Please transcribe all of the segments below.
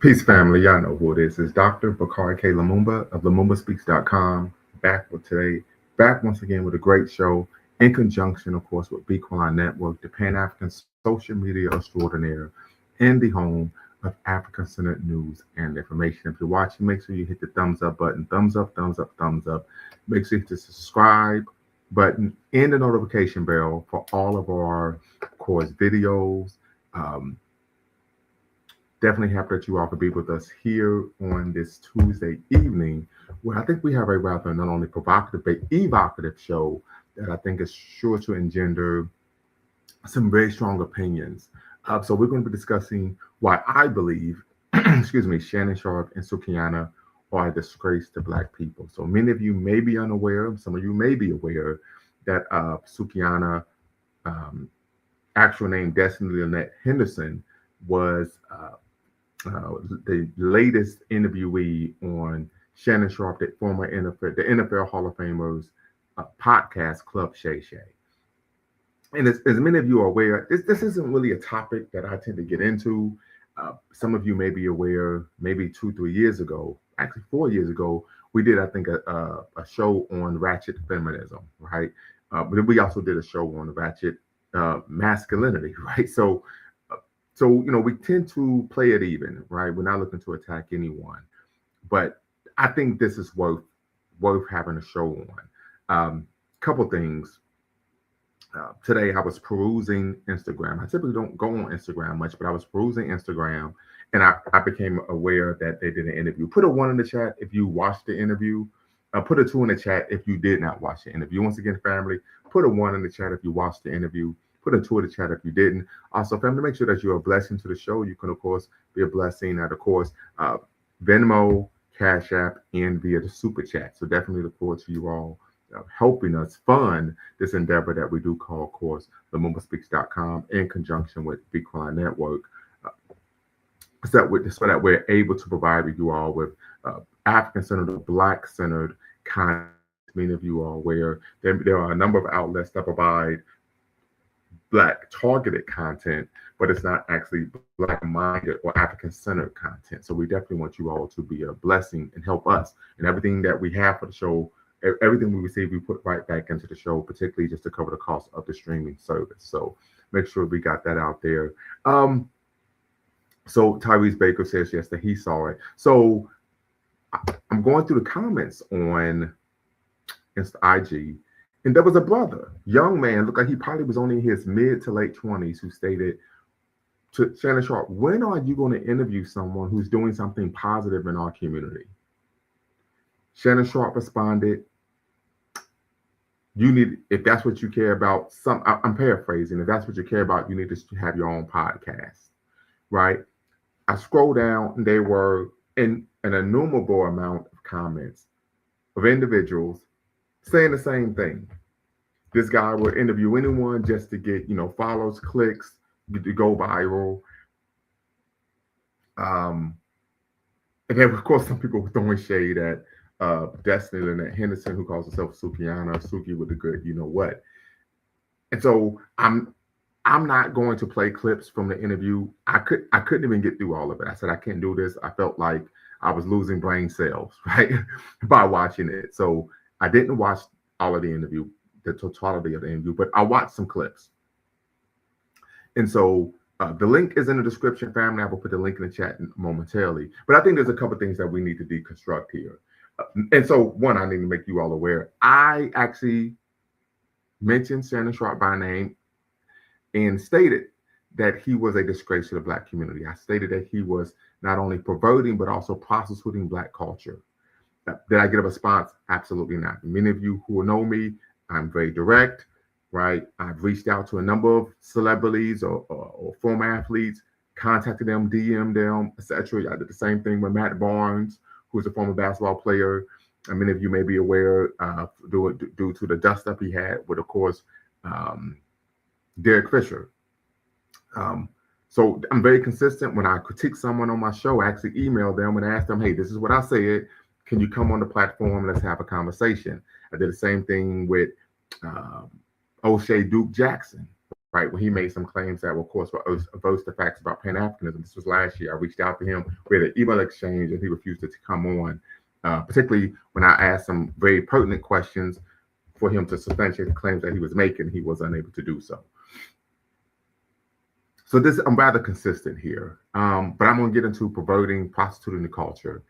Peace, family. Y'all know who it is. It's Dr. Bakari K. Lumumba of LumumbaSpeaks.com. Back with today. Back once again with a great show in conjunction, of course, with Bequine Network, the Pan African social media extraordinaire, and the home of African centered news and information. If you're watching, make sure you hit the thumbs up button. Thumbs up, thumbs up, thumbs up. Make sure you hit the subscribe button and the notification bell for all of our, of course, videos. Um, Definitely happy that you all could be with us here on this Tuesday evening, where I think we have a rather not only provocative but evocative show that I think is sure to engender some very strong opinions. So we're going to be discussing why I believe, excuse me, Shannon Sharpe and Sukihana are a disgrace to Black people. So many of you may be unaware, some of you may be aware that Sukihana, um, actual name Destiny Lynette Henderson, was the latest interviewee on Shannon Sharpe, the former NFL Hall of Famers podcast, Club Shay Shay. And as many of you are aware, this isn't really a topic that I tend to get into. Some of you may be aware, maybe 2, 3 years ago, actually 4 years ago, we did, I think, a show on ratchet feminism, right? But then we also did a show on ratchet masculinity, right? So we tend to play it even, right? We're not looking to attack anyone, but I think this is worth having a show on. Couple things. Today I was perusing Instagram. I typically don't go on Instagram much, but I was perusing Instagram, and I became aware that they did an interview. Put a 1 in the chat if you watched the interview. Put a 2 in the chat if you did not watch the interview. Once again, family, put a 1 in the chat if you watched the interview. Put a 2 in the chat if you didn't. Also, family, make sure that you're a blessing to the show. You can, of course, be a blessing at, of course, Venmo, Cash App, and via the Super Chat. So definitely look forward to you all helping us fund this endeavor that we do call, of course, LumumbaSpeaks.com in conjunction with Bequine Network, so that we're able to provide you all with African-centered or Black-centered content. Many of you are aware there are a number of outlets that provide Black targeted content, but it's not actually Black minded or African centered content. So we definitely want you all to be a blessing and help us. And everything that we have for the show, everything we receive, we put right back into the show, particularly just to cover the cost of the streaming service. So make sure we got that out there. So Tyrese Baker says yes that he saw it. So I'm going through the comments on IG. And there was a brother, young man, looked like he probably was only in his mid to late 20s, who stated to Shannon Sharpe, when are you going to interview someone who's doing something positive in our community? Shannon Sharpe responded, you need, if that's what you care about, I'm paraphrasing, if that's what you care about, you need to have your own podcast, right? I scrolled down and there were an innumerable amount of comments of individuals saying the same thing. This guy would interview anyone just to get, follows, clicks, to go viral. And then, of course, some people were throwing shade at Destiny Lynette Henderson, who calls herself Sukihana, Suki with the good, you know what. And so I'm not going to play clips from the interview. I couldn't even get through all of it. I said I can't do this. I felt like I was losing brain cells, right, by watching it. So I didn't watch all of the interview, the totality of the interview, but I watched some clips. And so the link is in the description, family. I will put the link in the chat momentarily. But I think there's a couple of things that we need to deconstruct here. And so, one, I need to make you all aware. I actually mentioned Shannon Sharpe by name and stated that he was a disgrace to the Black community. I stated that he was not only perverting, but also prostituting Black culture. Did I get a response? Absolutely not. Many of you who know me, I'm very direct, right? I've reached out to a number of celebrities or former athletes, contacted them, DM'd them, etc. I did the same thing with Matt Barnes, who's a former basketball player. And many of you may be aware due to the dust up he had with, of course, Derek Fisher. So I'm very consistent. When I critique someone on my show, I actually email them and ask them, hey, this is what I said. Can you come on the platform? Let's have a conversation. I did the same thing with O'Shea Duke Jackson, right? When he made some claims that, of course, were opposed to facts about Pan Africanism. This was last year. I reached out to him. We had an email exchange, and he refused to come on, particularly when I asked some very pertinent questions for him to substantiate the claims that he was making. He was unable to do so. So I'm rather consistent here, but I'm going to get into perverting, prostituting the culture.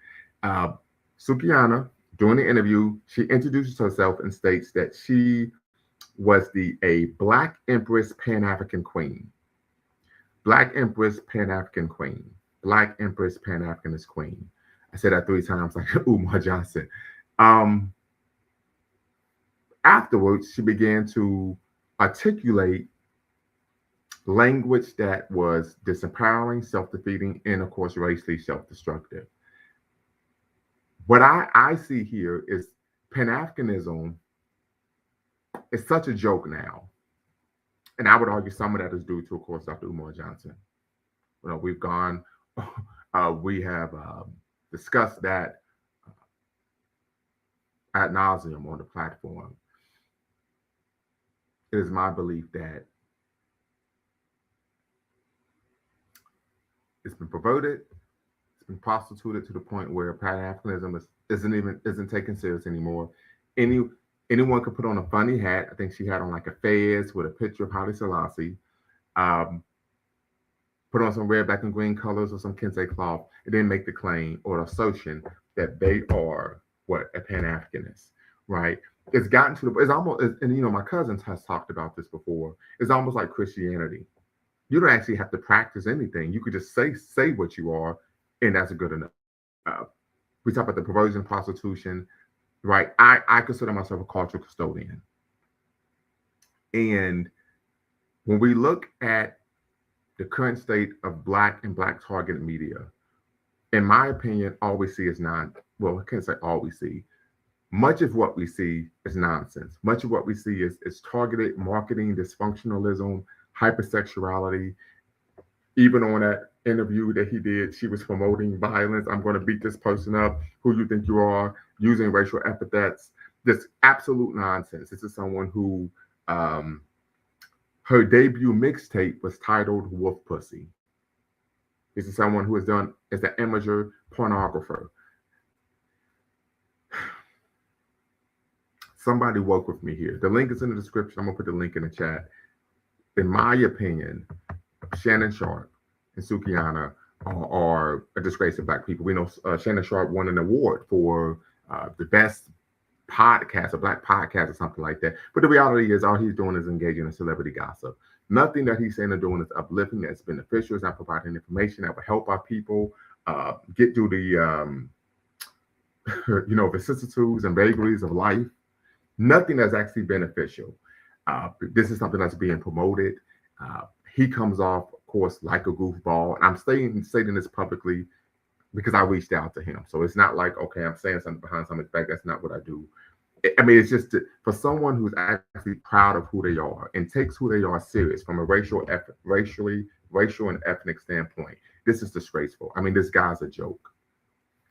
Sukihana, during the interview, she introduces herself and states that she was a Black Empress Pan-African Queen. Black Empress Pan-African Queen. Black Empress Pan-Africanist Queen. I said that 3 times like Umar Johnson. Afterwards, she began to articulate language that was disempowering, self-defeating, and of course, racially self-destructive. What I see here is Pan-Africanism is such a joke now. And I would argue some of that is due to, of course, Dr. Umar Johnson. You know, we have discussed that ad nauseum on the platform. It is my belief that it's been perverted, it's been prostituted to the point where Pan-Africanism isn't taken serious anymore. Anyone could put on a funny hat. I think she had on like a fez with a picture of Haile Selassie, put on some red, black, and green colors or some kente cloth, and then make the claim or assertion that they are a Pan-Africanist, right? It's gotten to it's almost, and you know, my cousins has talked about this before. It's almost like Christianity. You don't actually have to practice anything. You could just say what you are, and that's good enough. We talk about the perversion, prostitution, right? I consider myself a cultural custodian. And when we look at the current state of Black and Black targeted media, in my opinion, all we see is I can't say all we see. Much of what we see is nonsense. Much of what we see is targeted marketing, dysfunctionalism, hypersexuality. Even on that interview that he did, she was promoting violence. I'm going to beat this person up. Who you think you are? Using racial epithets. This absolute nonsense. This is someone who, her debut mixtape was titled Wolf Pussy. This is someone who is done as an amateur pornographer. Somebody woke with me here. The link is in the description. I'm going to put the link in the chat. In my opinion, Shannon Sharpe and Sukihana are a disgrace to Black people. We know Shannon Sharpe won an award for the best podcast, a Black podcast or something like that. But the reality is all he's doing is engaging in celebrity gossip. Nothing that he's saying or doing is uplifting, that's beneficial, is not providing information that will help our people get through the vicissitudes and vagaries of life. Nothing that's actually beneficial. This is something that's being promoted. He comes off, of course, like a goofball. And I'm stating this publicly because I reached out to him. So it's not like, okay, I'm saying something behind somebody's back. That's not what I do. I mean, it's just for someone who's actually proud of who they are and takes who they are serious from a racial and ethnic standpoint. This is disgraceful. I mean, this guy's a joke.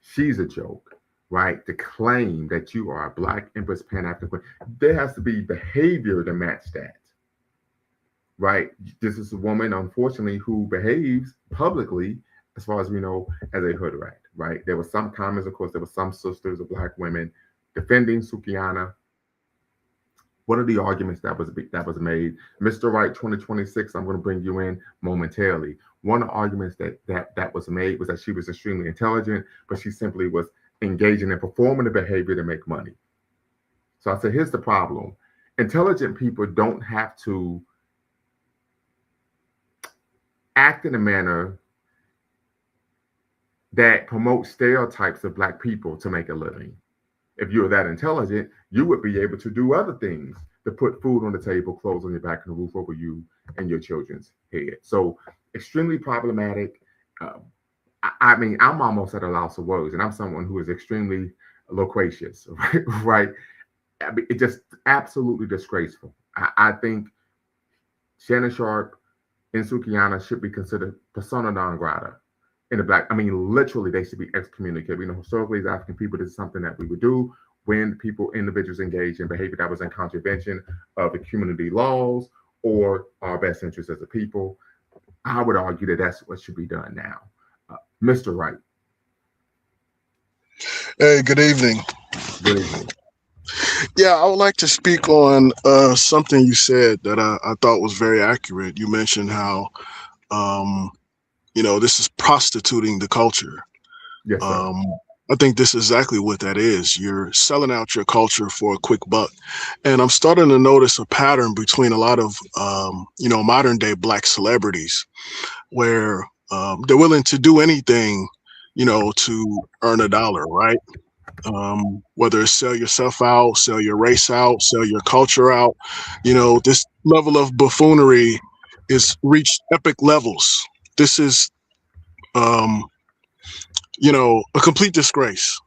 She's a joke. Right, to claim that you are a Black Empress Pan-African, there has to be behavior to match that. Right, this is a woman, unfortunately, who behaves publicly, as far as we know, as a hood rat. Right, there were some comments, of course, there were some sisters of Black women defending Sukihana. One of the arguments that was made, Mr. Right 2026, I'm going to bring you in momentarily. One of the arguments that was made was that she was extremely intelligent, but she simply was engaging in performative behavior to make money. So I said, here's the problem. Intelligent people don't have to act in a manner that promotes stereotypes of Black people to make a living. If you're that intelligent, you would be able to do other things to put food on the table, clothes on your back, and a roof over you and your children's head. So extremely problematic. I mean, I'm almost at a loss of words, and I'm someone who is extremely loquacious, right? I mean, it's just absolutely disgraceful. I think Shannon Sharpe and Sukihana should be considered persona non grata in the Black. I mean, literally, they should be excommunicated. We know historically, as African people, this is something that we would do when individuals engage in behavior that was in contravention of the community laws or our best interest as a people. I would argue that that's what should be done now. Mr. Wright. Hey, good evening. Good evening. Yeah, I would like to speak on something you said that I thought was very accurate. You mentioned how, um, this is prostituting the culture. Yes, sir. Um, I think this is exactly what that is. You're selling out your culture for a quick buck. And I'm starting to notice a pattern between a lot of, modern day black celebrities where they're willing to do anything, to earn a dollar, right? Whether it's sell yourself out, sell your race out, sell your culture out. This level of buffoonery is reached epic levels. This is, um, a complete disgrace.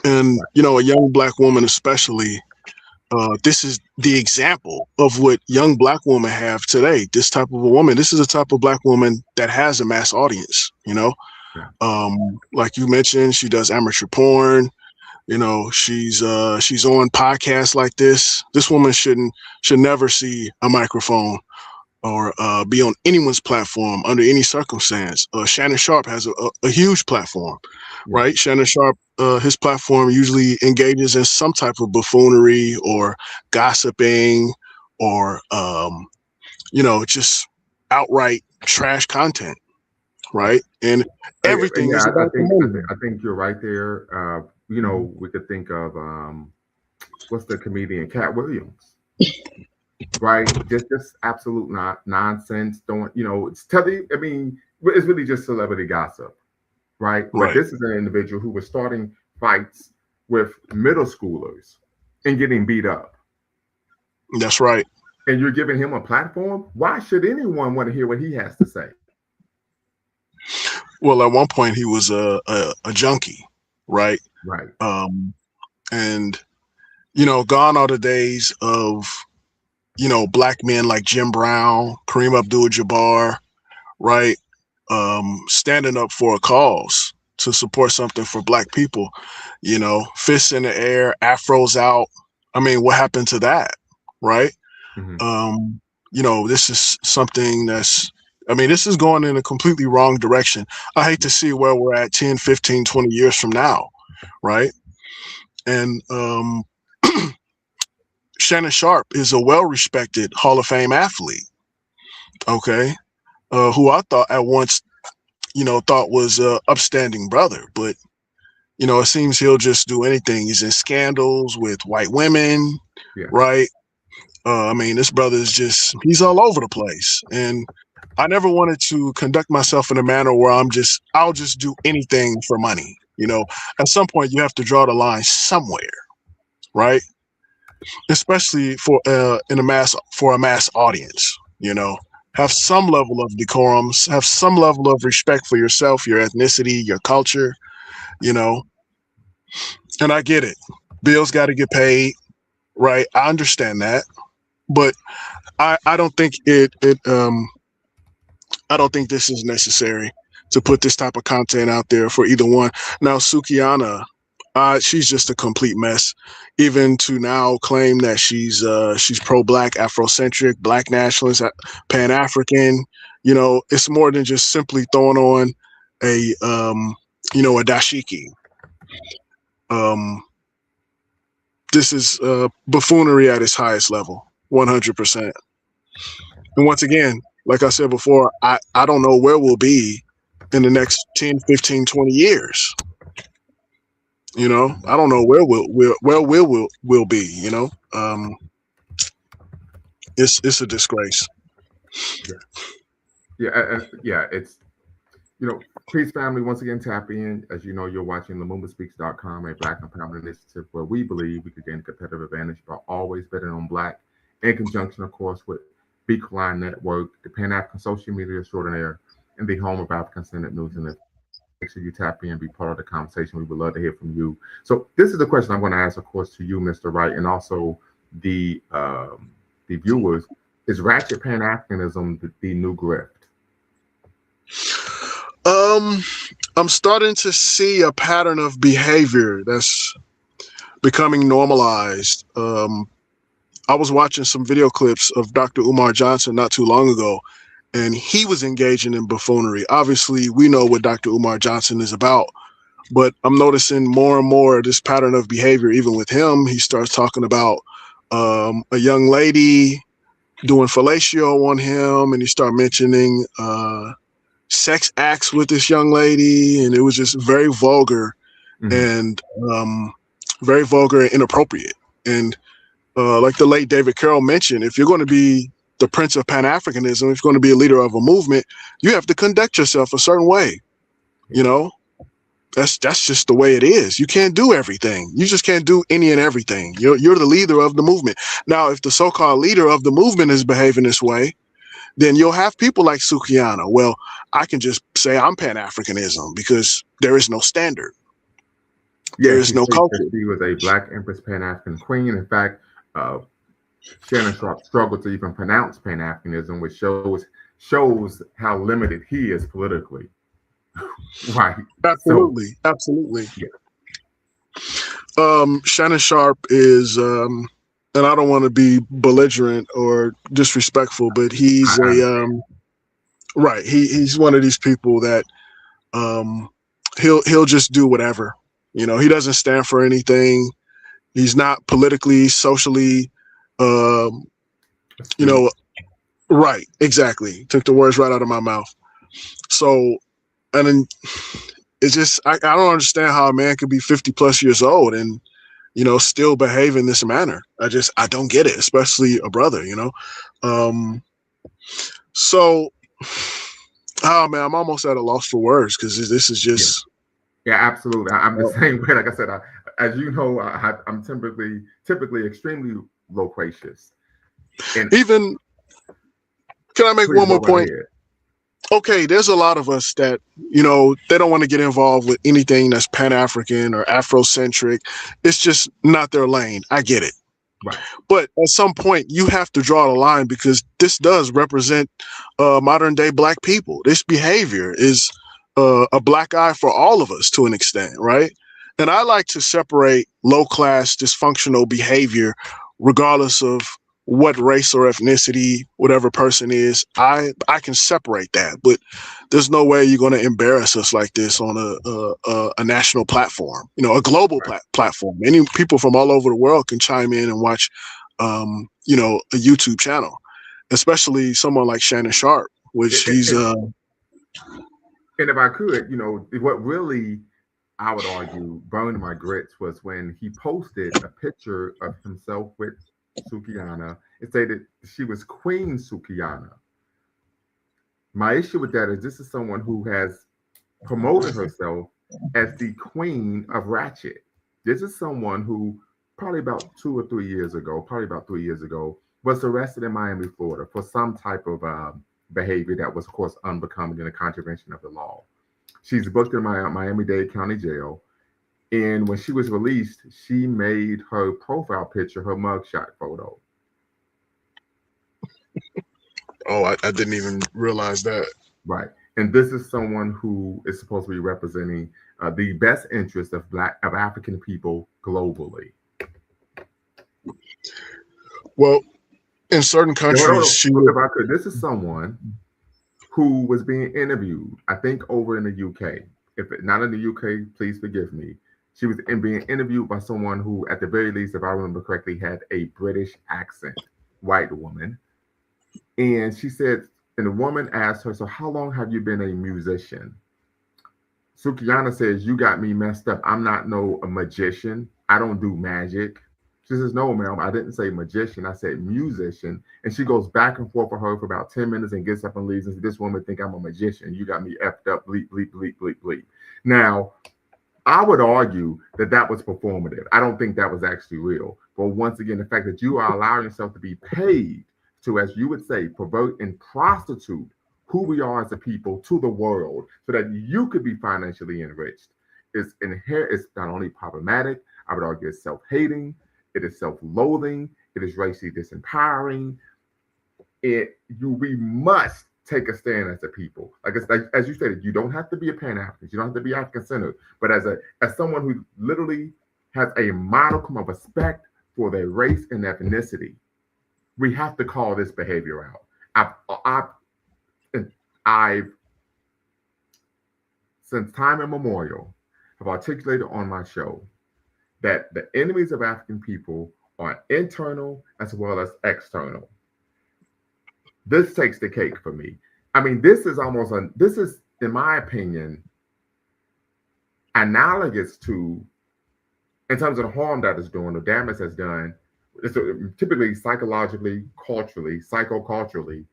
And, a young black woman, especially, this is the example of what young black women have today. This type of a woman, this is a type of black woman that has a mass audience. Yeah. Like you mentioned, she does amateur porn. She's on podcasts like this. This woman should never see a microphone or be on anyone's platform under any circumstance. Shannon Sharpe has a huge platform, Yeah. right? Shannon Sharpe, his platform usually engages in some type of buffoonery or gossiping or just outright trash content, right? And everything Yeah, is I about the think I money. think I think you're right there. We could think of what's the comedian Cat Williams, right? Just absolute nonsense. Don't It's telling. I mean, it's really just celebrity gossip, right? But Right. this is an individual who was starting fights with middle schoolers and getting beat up, That's right. and you're giving him a platform. Why should anyone want to hear what he has to say? Well, at one point he was a junkie, right? Right. Um, and gone are the days of black men like Jim Brown, Kareem Abdul-Jabbar, right? Standing up for a cause to support something for black people. Fists in the air, afros out. I mean, what happened to that, right? Hmm. Um, this is something that's, I mean, this is going in a completely wrong direction. I hate to see where we're at 10, 15, 20 years from now, right? And Shannon Sharpe is a well-respected Hall of Fame athlete, okay, who I thought at once, thought was a upstanding brother, but it seems he'll just do anything. He's in scandals with white women, Yeah. right? I mean, this brother is he's all over the place. And I never wanted to conduct myself in a manner where I'll just do anything for money. At some point you have to draw the line somewhere, right? Especially for a mass audience. Have some level of decorum, have some level of respect for yourself, your ethnicity, your culture. You know, and I get it. Bills got to get paid, right? I understand that, but I don't think I don't think this is necessary to put this type of content out there for either one. Now, Sukihana, she's just a complete mess. Even to now claim that she's pro-black, Afrocentric, black nationalist, Pan-African. It's more than just simply throwing on a dashiki. Um, this is buffoonery at its highest level, 100%. And once again, like I said before, I don't know where we'll be in the next 10, 15, 20 years. I don't know where we'll be. It's a disgrace. Yeah. Yeah. It's please, family, once again, tap in. As you know, you're watching LumumbaSpeaks.com, a Black empowerment initiative where we believe we could gain a competitive advantage by always betting on Black, in conjunction, of course, with Beacon Network, the Pan African Social Media Extraordinaire, and the home of African Standard News. And make sure you tap in, be part of the conversation. We would love to hear from you. So, this is the question I'm going to ask, of course, to you, Mr. Wright, and also the viewers: is ratchet Pan Africanism the new grift? I'm starting to see a pattern of behavior that's becoming normalized. I was watching some video clips of Dr. Umar Johnson not too long ago, and he was engaging in buffoonery. Obviously, we know what Dr. Umar Johnson is about, but I'm noticing more and more this pattern of behavior, even with him. He starts talking about a young lady doing fellatio on him, and he started mentioning sex acts with this young lady, and it was just very vulgar and very vulgar and inappropriate. And like the late David Carroll mentioned, if you're going to be the prince of Pan-Africanism, if you're going to be a leader of a movement, you have to conduct yourself a certain way. You know, that's just the way it is. You can't do everything. You just can't do any and everything. You're the leader of the movement. Now, if the so-called leader of the movement is behaving this way, then you'll have people like Sukihana. Well, I can just say I'm Pan-Africanism because there is no standard. There is no culture. She was a Black Empress Pan-African queen. In fact, Shannon Sharpe struggled to even pronounce Pan-Africanism, which shows how limited he is politically. Right. Absolutely. So, absolutely. Yeah. Shannon Sharpe is, and I don't want to be belligerent or disrespectful, but he's right. He's one of these people that he'll just do whatever. You know, he doesn't stand for anything. He's not politically, socially, you know, right. Exactly. Took the words right out of my mouth. So, and then it's just, I don't understand how a man could be 50 plus years old and, you know, still behave in this manner. I don't get it, especially a brother, you know? So, oh man, I'm almost at a loss for words because this is just. Yeah, absolutely. I'm the same way. Like I said, as you know, I'm typically extremely loquacious. And even, can I make one more point? Ahead. Okay, there's a lot of us that, you know, they don't want to get involved with anything that's Pan-African or Afrocentric. It's just not their lane. I get it. Right. But at some point, you have to draw the line because this does represent modern day Black people. This behavior is a black eye for all of us to an extent, right? And I like to separate low-class dysfunctional behavior regardless of what race or ethnicity whatever person is. I can separate that, but there's no way you're going to embarrass us like this on a national platform, you know, a global platform. Any people from all over the world can chime in and watch you know, a YouTube channel, especially someone like Shannon Sharpe, which he's and if I could, you know, what really I would argue burned my grits was when he posted a picture of himself with Sukihana. It stated she was Queen Sukihana. My issue with that is this is someone who has promoted herself as the Queen of Ratchet. This is someone who probably about 3 years ago, was arrested in Miami, Florida for some type of behavior that was, of course, unbecoming in a contravention of the law. She's booked in Miami-Dade County Jail. And when she was released, she made her profile picture her mugshot photo. Oh, I didn't even realize that. Right. And this is someone who is supposed to be representing the best interest of African people globally. Well, in certain countries, this is someone who was being interviewed, I think, over in the UK. If not in the UK, please forgive me. She was being interviewed by someone who, at the very least, if I remember correctly, had a British accent, white woman. And she said, and the woman asked her, so how long have you been a musician? Sukihana says, you got me messed up. I'm not a magician. I don't do magic. She says, no, ma'am, I didn't say magician. I said musician. And she goes back and forth with her for about 10 minutes and gets up and leaves. And this woman think I'm a magician. You got me effed up, bleep, bleep, bleep, bleep, bleep. Now, I would argue that was performative. I don't think that was actually real. But once again, the fact that you are allowing yourself to be paid to, as you would say, pervert and prostitute who we are as a people to the world so that you could be financially enriched is inherent. It's not only problematic, I would argue it's self-hating, it is self-loathing, it is racially disempowering. We must take a stand as a people. Like as you stated, you don't have to be a Pan-African, you don't have to be African-centered, but as someone who literally has a modicum of respect for their race and ethnicity, We have to call this behavior out. I've since time immemorial have articulated on my show that the enemies of African people are internal as well as external. This takes the cake for me. I mean, this is, in my opinion, analogous to, in terms of the harm that it's doing, the damage that's done, it's typically psychologically, culturally, psychoculturally,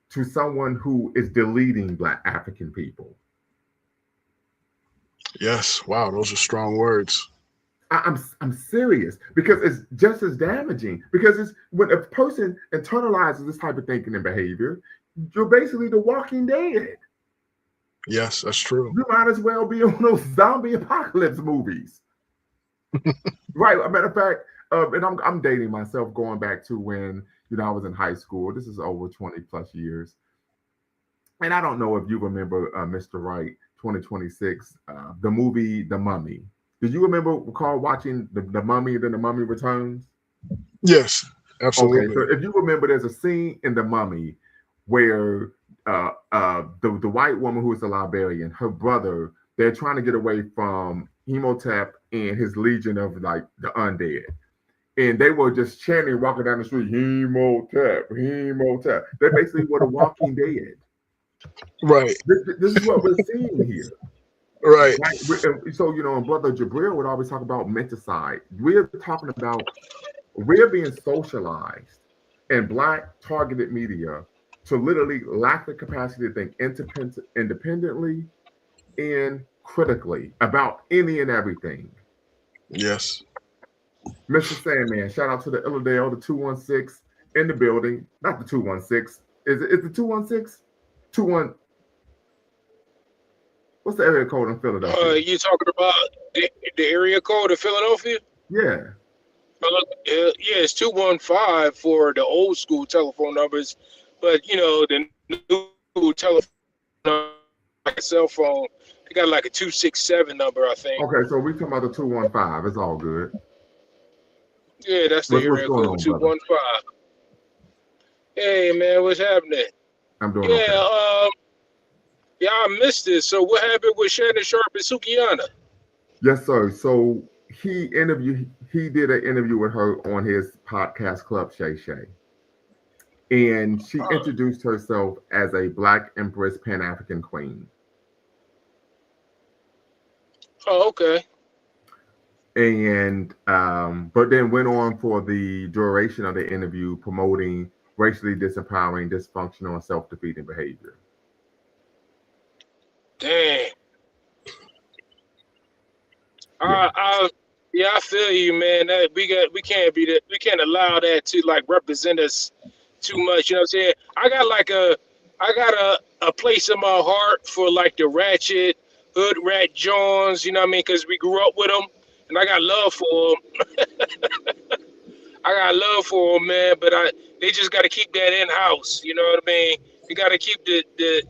to someone who is deleting Black African people. Yes. Wow. Those are strong words. I'm serious because it's just as damaging. Because it's when a person internalizes this type of thinking and behavior, you're basically the Walking Dead. Yes, that's true. You might as well be on those zombie apocalypse movies, right? A matter of fact, and I'm dating myself, going back to when I was in high school. This is over 20 plus years, and I don't know if you remember Mr. Right 2026, the movie The Mummy. Did you recall watching the Mummy and then The Mummy Returns? Yes, Okay, absolutely. so if you remember, there's a scene in The Mummy where the white woman who is a librarian, her brother, they're trying to get away from Emotep and his legion of like the undead. And they were just chanting, walking down the street, Emotep, Emotep. They basically were the Walking Dead. Right. This is what we're seeing here. Right. Right. So, and Brother Jabril would always talk about menticide. We're talking about we're being socialized in Black targeted media to literally lack the capacity to think independently and critically about any and everything. Yes. Mr. Sandman, shout out to the Illidale, the 216 in the building. Not the 216. Is it the 216? 21. What's the area code in Philadelphia? You talking about the area code of Philadelphia? Yeah. Yeah, it's 215 for the old school telephone numbers, but the new telephone, like cell phone, they got like a 267 number, I think. Okay, so we talking about the 215. It's all good. Yeah, that's the What's area going code on, brother? 215. Hey man, what's happening? I'm doing Yeah, okay. Yeah, I missed this. So what happened with Shannon Sharpe and Sukihana? Yes, sir. So he did an interview with her on his podcast Club Shay Shay. And she introduced herself as a Black Empress Pan African Queen. Oh, okay. And but then went on for the duration of the interview promoting racially disempowering, dysfunctional, and self-defeating behavior. Dang. Yeah. Yeah, I feel you, man. That we can't allow that to like represent us too much. You know what I'm saying? I got a place in my heart for like the Ratchet, Hood Rat Jones. You know what I mean? Because we grew up with them, and I got love for them. I got love for them, man. But they just got to keep that in house. You know what I mean? You got to keep the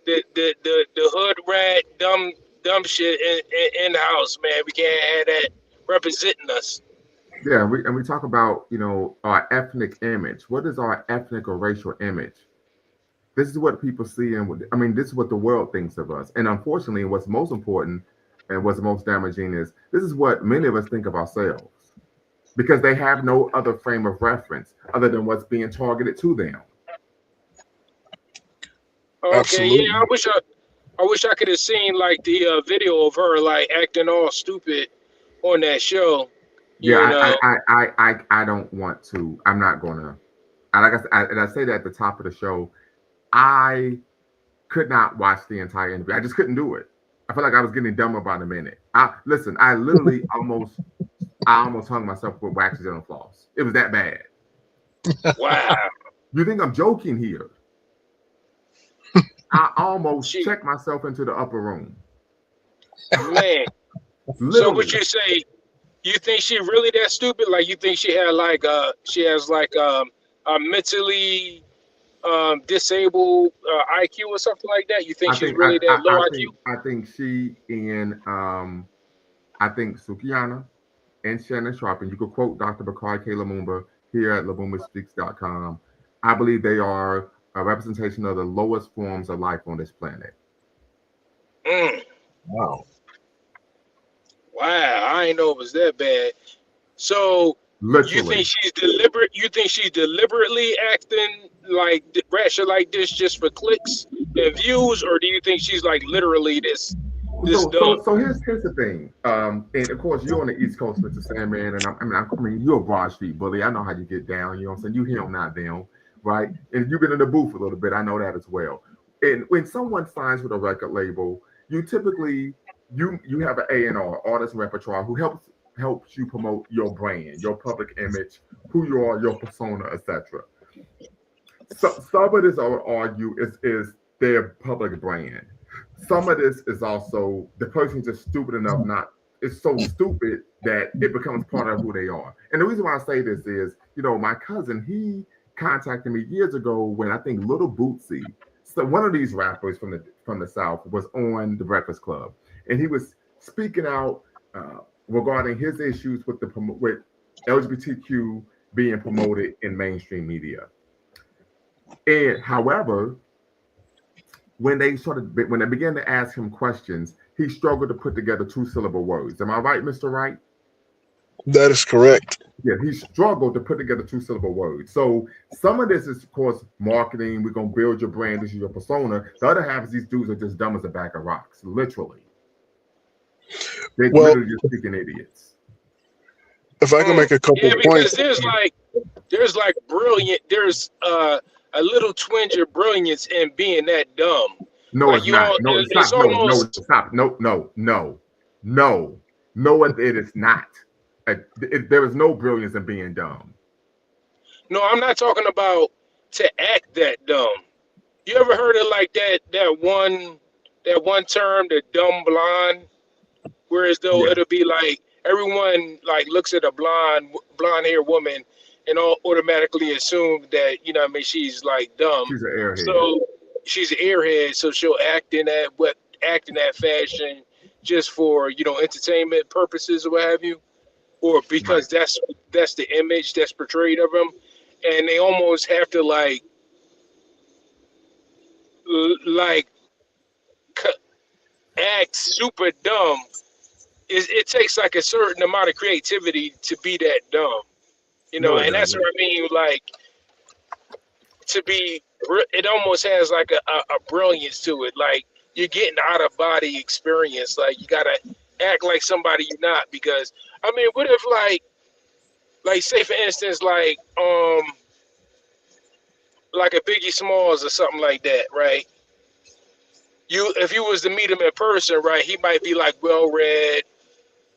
hood rat dumb shit in house, man. We can't have that representing us. Yeah, we talk about our ethnic image. What is our ethnic or racial image? This is what people see, and I mean, this is what the world thinks of us. And unfortunately, what's most important and what's most damaging is this is what many of us think of ourselves because they have no other frame of reference other than what's being targeted to them. Okay, Absolutely. yeah. I wish I could have seen like the video of her like acting all stupid on that show. Yeah, You know. I don't want to. I'm not gonna. Like I said, and I say that at the top of the show. I could not watch the entire interview. I just couldn't do it. I felt like I was getting dumber by the minute. Listen. I literally almost hung myself with wax dental floss. It was that bad. Wow. You think I'm joking here? I almost She checked myself into the upper room. man. So Literally. what you say? You think she really that stupid? Like you think she has like a mentally disabled IQ or something like that? You think I she's think really that low IQ? I think she and I think Sukihana and Shannon Sharpe, and you could quote Dr. Bakari K. Lumumba, here at LaboombaSpeaks.com. I believe they are a representation of the lowest forms of life on this planet. Wow. Wow, I didn't know it was that bad. So you Literally. think she's deliberate? You think she's deliberately acting like ratchet like this just for clicks and views, or do you think she's like literally this So, dumb? so, so here's the thing. And of course, you're on the East Coast, Mr. Sandman, and I mean, you're a Broad Street bully. I know how you get down. You know what I'm saying? You him, not them, right? And you've been in the booth a little bit. I know that as well. And when someone signs with a record label, you typically you have an A&R, artist repertoire, who helps you promote your brand, your public image, who you are, your persona, etc. So some of this, I would argue, is their public brand. Some of this is also the person's just stupid enough not. It's so stupid that it becomes part of who they are. And the reason why I say this is, my cousin, he contacted me years ago when I think Little Bootsy, so one of these rappers from the South, was on the Breakfast Club, and he was speaking out regarding his issues with LGBTQ being promoted in mainstream media. And however, when they began to ask him questions, he struggled to put together two-syllable words. Am I right, Mr. Wright? That is correct. Yeah, he struggled to put together two-syllable words. So some of this is, of course, marketing. We're gonna build your brand. This is your persona. The other half is these dudes are just dumb as a bag of rocks, literally. They're Well, literally just freaking idiots. if I can make a couple Yeah, of because points, there's like brilliant. There's a little twinge of brilliance in being that dumb. No, Like it's not. No, it's stop. No, no, almost stop. No, no, no, no. No, it is not. There is no brilliance in being dumb. no. I'm not talking about to act that dumb. You ever heard of like that one term, the dumb blonde? Whereas though Yeah, it'll be like everyone like looks at a blonde haired woman and all automatically assume that what I mean she's like dumb. she's an airhead. So she's an airhead, so she'll act in that fashion just for entertainment purposes or what have you, or Right. because that's the image that's portrayed of them, and they almost have to like act super dumb. It takes like a certain amount of creativity to be that dumb, No, it and that's what doesn't. I mean. Like it almost has like a brilliance to it. Like you're getting out of body experience. Like you gotta act like somebody you're not. Because I mean, what if like say for instance like a Biggie Smalls or something like that, right? If you was to meet him in person, right, he might be like well read,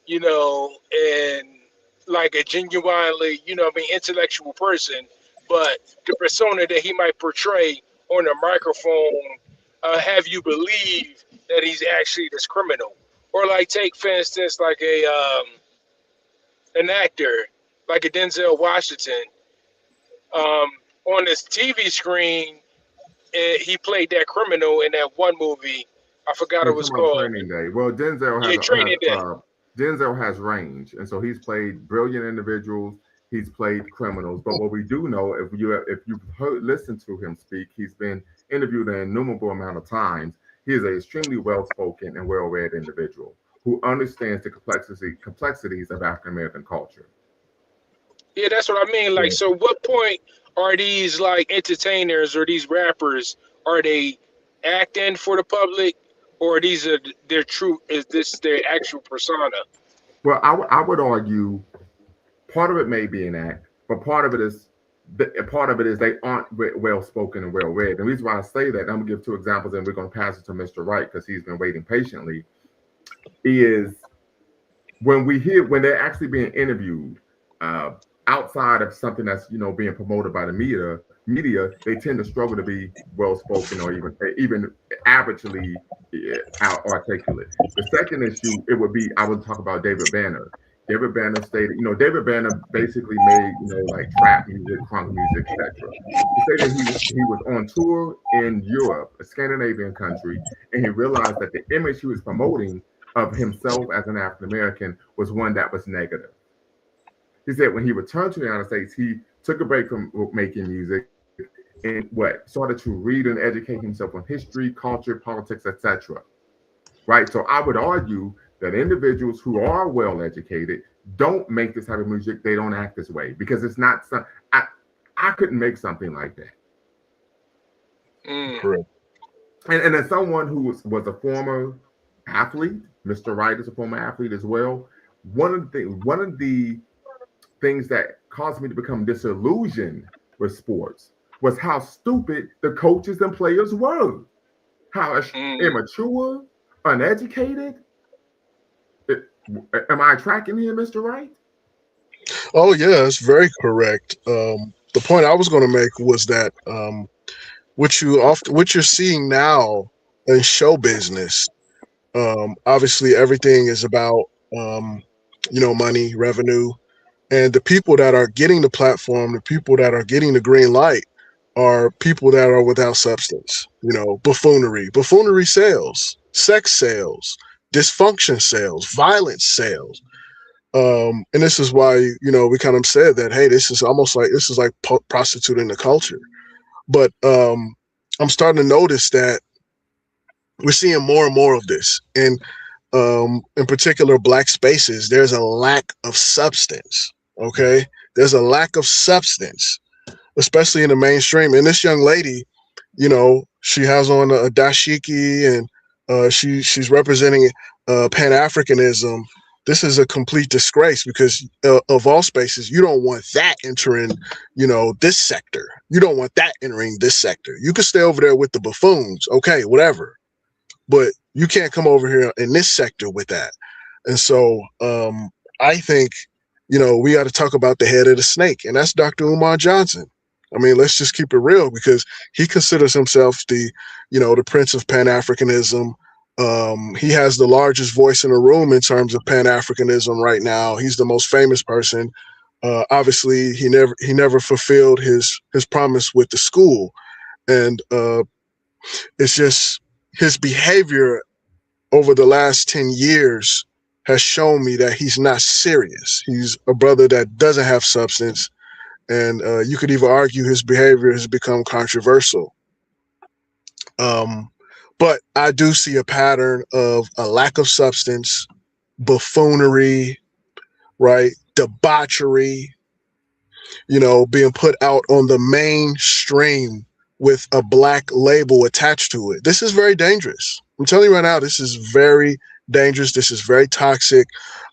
and like a genuinely, I mean, intellectual person, but the persona that he might portray on a microphone have you believe that he's actually this criminal. Or like take for instance like an actor like a Denzel Washington um, on his TV screen. He played that criminal in that one movie. I forgot You're it was talking about called. Training Day. Well, Denzel Yeah, Training Day. Denzel has range, and so he's played brilliant individuals. He's played criminals. But what we do know, if you've listened to him speak, he's been interviewed an innumerable amount of times. He is an extremely well-spoken and well-read individual who understands the complexities of African American culture. Yeah, that's what I mean. Like, so what point are these like entertainers or these rappers, are they acting for the public, or these are their true? Is this their actual persona? Well, I would argue part of it may be an act, but part of it is they aren't well spoken and well read. The reason why I say that, and I'm gonna give two examples, and we're gonna pass it to Mr. Wright because he's been waiting patiently. Is when they're actually being interviewed uh, outside of something that's being promoted by the media, they tend to struggle to be well spoken or even averagely out articulate. The second issue, it would be, I would talk about David Banner. David Banner stated, David Banner basically made, like trap music, crunk music, etc. He stated he was on tour in Europe, a Scandinavian country, and he realized that the image he was promoting of himself as an African American was one that was negative. He said when he returned to the United States, he took a break from making music, and what started to read and educate himself on history, culture, politics, etc. Right. So I would argue that individuals who are well educated don't make this type of music. They don't act this way because it's not some. I couldn't make something like that. Correct. And as someone who was a former athlete, Mr. Wright is a former athlete as well. One of the things that caused me to become disillusioned with sports was how stupid the coaches and players were, how immature, uneducated. Am I tracking here, Mr. Wright? Oh yeah, it's very correct. The point I was going to make was that what you're seeing now in show business, obviously everything is about money, revenue, and the people that are getting the platform, the people that are getting the green light, are people that are without substance. Buffoonery sells, sex sales, dysfunction sales, violence sales. And this is why we kind of said that, hey, this is like prostituting the culture. But I'm starting to notice that we're seeing more and more of this, and in particular black spaces. There's a lack of substance. Okay, there's a lack of substance, especially in the mainstream. And this young lady, she has on a dashiki, and she's representing Pan-Africanism. This is a complete disgrace because of all spaces, you don't want that entering, this sector. You don't want that entering this sector. You can stay over there with the buffoons, okay, whatever, but you can't come over here in this sector with that. And so I think, we got to talk about the head of the snake, and that's Dr. Umar Johnson. I mean, let's just keep it real because he considers himself the Prince of Pan-Africanism. He has the largest voice in the room in terms of Pan-Africanism right now. He's the most famous person. Obviously, he never fulfilled his promise with the school, and it's just his behavior over the last 10 years has shown me that he's not serious. He's a brother that doesn't have substance, and you could even argue his behavior has become controversial. But I do see a pattern of a lack of substance, buffoonery, right? Debauchery, being put out on the mainstream with a black label attached to it. This is very dangerous. I'm telling you right now, this is very dangerous. This is very toxic.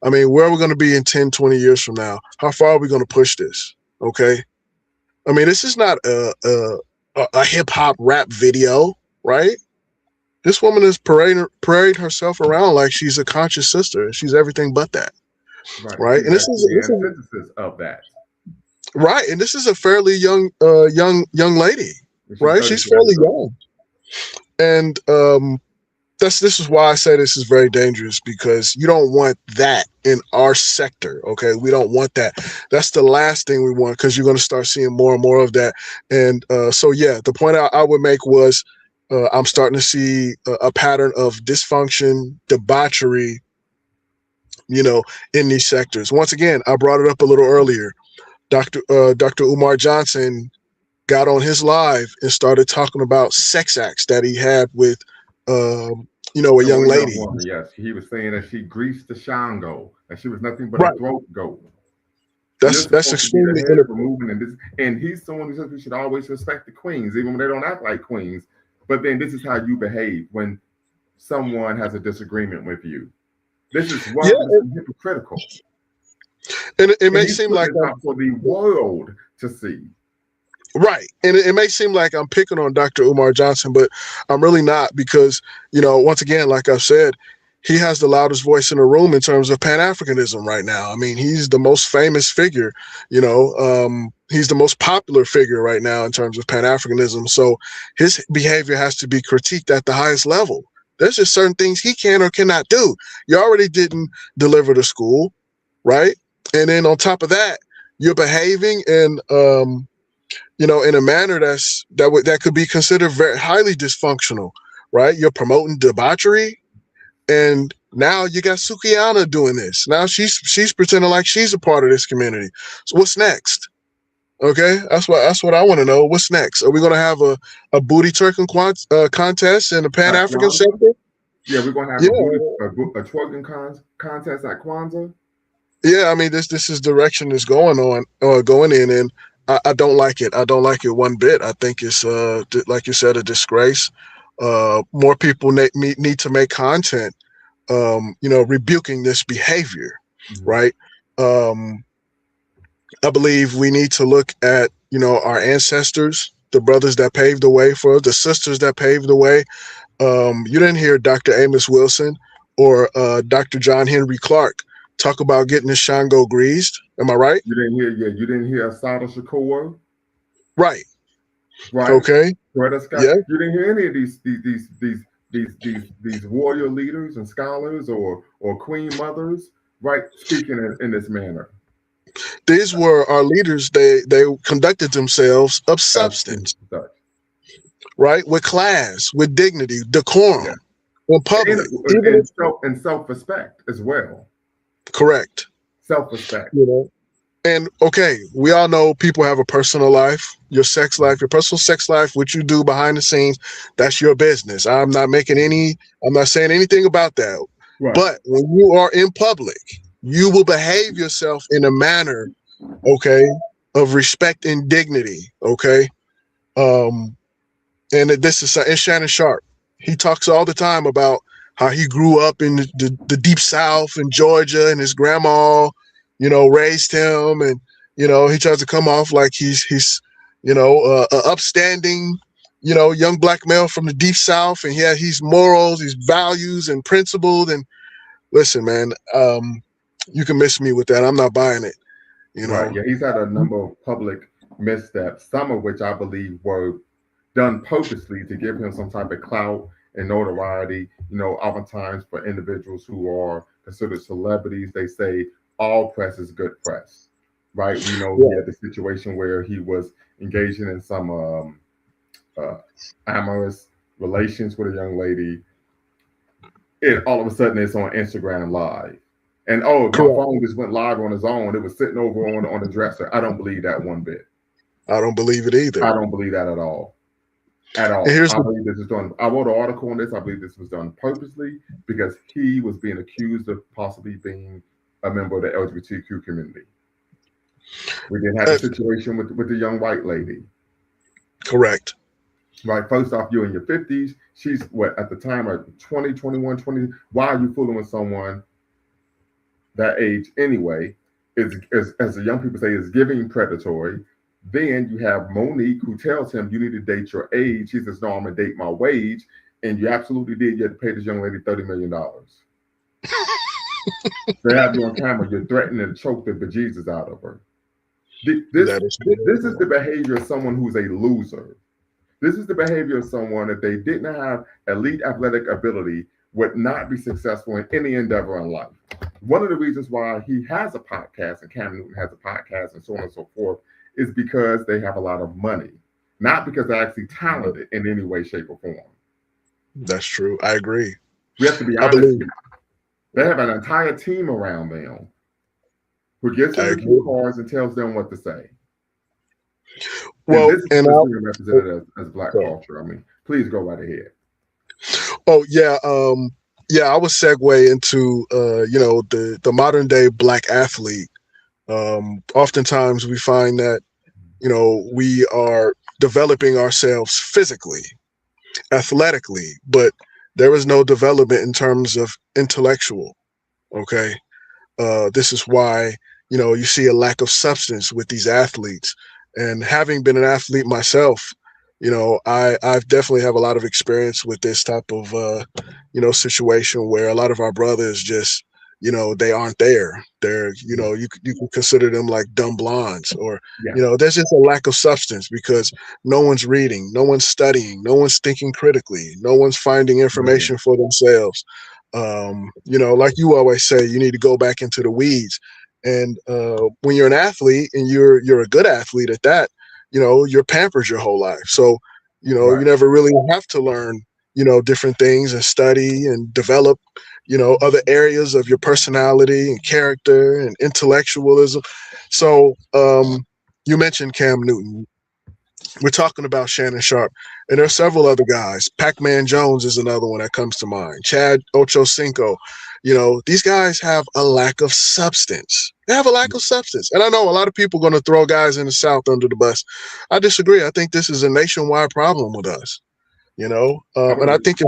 I mean, where are we going to be in 10, 20 years from now? How far are we going to push this? Okay. I mean, this is not a hip hop rap video, right? This woman is parading herself around like she's a conscious sister. She's everything but that, right? And this is the antithesis of that, right? And this is a fairly young lady, right? She's fairly young, and this is why I say this is very dangerous, because you don't want that in our sector. Okay, we don't want that. That's the last thing we want, because you're going to start seeing more and more of that. And so yeah, the point I would make was, I'm starting to see a pattern of dysfunction, debauchery, in these sectors. Once again, I brought it up a little earlier. Dr. Umar Johnson got on his live and started talking about sex acts that he had with, a young lady. Yes, he was saying that she greased the Shango, and she was nothing but a throat goat. That's extremely inappropriate. And he's someone who says we should always respect the queens, even when they don't act like queens. But then this is how you behave when someone has a disagreement with you. This is wrong. This is hypocritical. And it may seem like for the world to see. Right. And it may seem like I'm picking on Dr. Umar Johnson, but I'm really not, because, once again, like I've said, he has the loudest voice in the room in terms of Pan-Africanism right now. I mean, he's the most famous figure, he's the most popular figure right now in terms of Pan-Africanism. So his behavior has to be critiqued at the highest level. There's just certain things he can or cannot do. You already didn't deliver to school, right? And then on top of that, you're behaving in in a manner that could be considered very highly dysfunctional, right? You're promoting debauchery, and now you got Sukihana doing this. Now she's pretending like she's a part of this community. So what's next? Okay, that's what I want to know. What's next? Are we gonna have a booty twerking contest in the Pan African Kwanzaa? sector? Yeah, we're gonna have Yeah, a twerking contest at Kwanzaa. yeah. I mean, this is direction is going on or going in, and I don't like it. I don't like it one bit. I think it's like you said, a disgrace. More people need to make content, rebuking this behavior, Mhm. right? Um, I believe we need to look at, our ancestors, the brothers that paved the way for us, the sisters that paved the way. You didn't hear Dr. Amos Wilson or Dr. John Henry Clark talk about getting his Shango greased. Am I right? You didn't hear Asada Shakur, Right. right? Okay. Greta Scott. Yeah. You didn't hear any of these warrior leaders and scholars or queen mothers, right? Speaking in this manner. These were our leaders. They conducted themselves of substance, Such. right? With class, with dignity, Yeah. decorum, in public. Even if And self respect as well. correct. Self respect. You know. And okay, we all know people have a personal life, your sex life, your personal sex life, what you do behind the scenes, that's your business. I'm not saying anything about that. Right. But when you are in public, you will behave yourself in a manner, okay, of respect and dignity, okay? And this is and Shannon Sharpe. He talks all the time about how he grew up in the deep South in Georgia, and his grandma, raised him, and he tries to come off like he's a upstanding, young black male from the deep South, and yeah, he's morals, he's values and principled. And listen, man, you can miss me with that. I'm not buying it. Right. Yeah, he's had a number of public missteps, some of which I believe were done purposely to give him some type of clout and notoriety. Oftentimes for individuals who are considered celebrities, they say all press is good press, right? We know he had the situation where he was engaging in some amorous relations with a young lady. And all of a sudden it's on Instagram Live. And my phone just went live on its own. It was sitting over on the dresser. I don't believe that one bit. I don't believe it either. I don't believe that at all. At all. I believe this is done. I wrote an article on this. I believe this was done purposely because he was being accused of possibly being a member of the LGBTQ community. We then had a situation with the young white lady. Correct. Right. First off, you're in your 50s. She's at the time, like 20, 21, 20. Why are you fooling with someone that age anyway? Is as the young people say, is giving predatory. Then you have Monique who tells him you need to date your age. He says, no, I'm gonna date my wage. And you absolutely did. You had to pay this young lady $30 million. They have you on camera. You're threatening to choke the bejesus out of her. This is the behavior of someone who's a loser. This is the behavior of someone that they didn't have elite athletic ability would not be successful in any endeavor in life. One of the reasons why he has a podcast and Cam Newton has a podcast and so on and so forth is because they have a lot of money, not because they're actually talented in any way, shape, or form. That's true. I agree. We have to be honest. They have an entire team around them who gets them the cue cards and tells them what to say. Well, and this is represented as Black culture. I mean, please go right ahead. Oh yeah, I would segue into the modern day Black athlete. Oftentimes we find that we are developing ourselves physically, athletically, but there is no development in terms of intellectual. Okay, this is why you see a lack of substance with these athletes. And having been an athlete myself, I've definitely have a lot of experience with this type of situation where a lot of our brothers just they aren't there. They're you can consider them like dumb blondes, or there's just a lack of substance because no one's reading, no one's studying, no one's thinking critically, no one's finding information for themselves. Like you always say, you need to go back into the weeds. And when you're an athlete and you're a good athlete at that, you're pampered your whole life. So, you never really have to learn, different things and study and develop, other areas of your personality and character and intellectualism. So You mentioned Cam Newton. We're talking about Shannon Sharpe, and there are several other guys. Pac-Man Jones is another one that comes to mind. Chad Ochocinco. These guys have a lack of substance. They have a lack of substance. And I know a lot of people are going to throw guys in the South under the bus. I disagree. I think this is a nationwide problem with us, and I think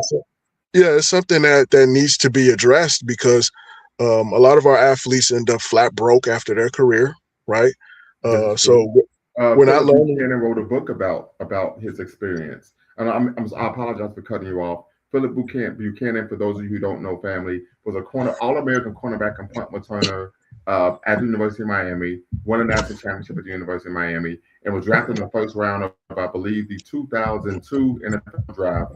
it's something that needs to be addressed because a lot of our athletes end up flat broke after their career, right? So we're not Philip learning. Buchanan wrote a book about his experience, and I apologize for cutting you off. Philip Buchanan, for those of you who don't know, family, was a All-American cornerback and punt returner at the University of Miami, won a national championship at the University of Miami, and was drafted in the first round of, I believe, the 2002 NFL draft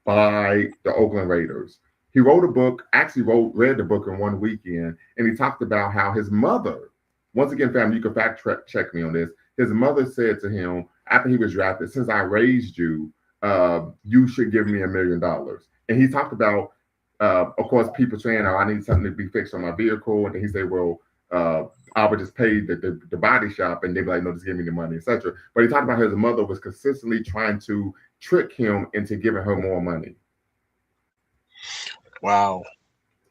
by the Oakland Raiders. He wrote a book, read the book in one weekend, and he talked about how his mother, once again, family, you can fact check me on this. His mother said to him after he was drafted, "Since I raised you, you should give me $1 million." And he talked about, of course, people saying, "Oh, I need something to be fixed on my vehicle," and then he said, "Well, I would just pay the body shop," and they'd be like, "No, just give me the money," etc. But he talked about his mother was consistently trying to trick him into giving her more money. Wow.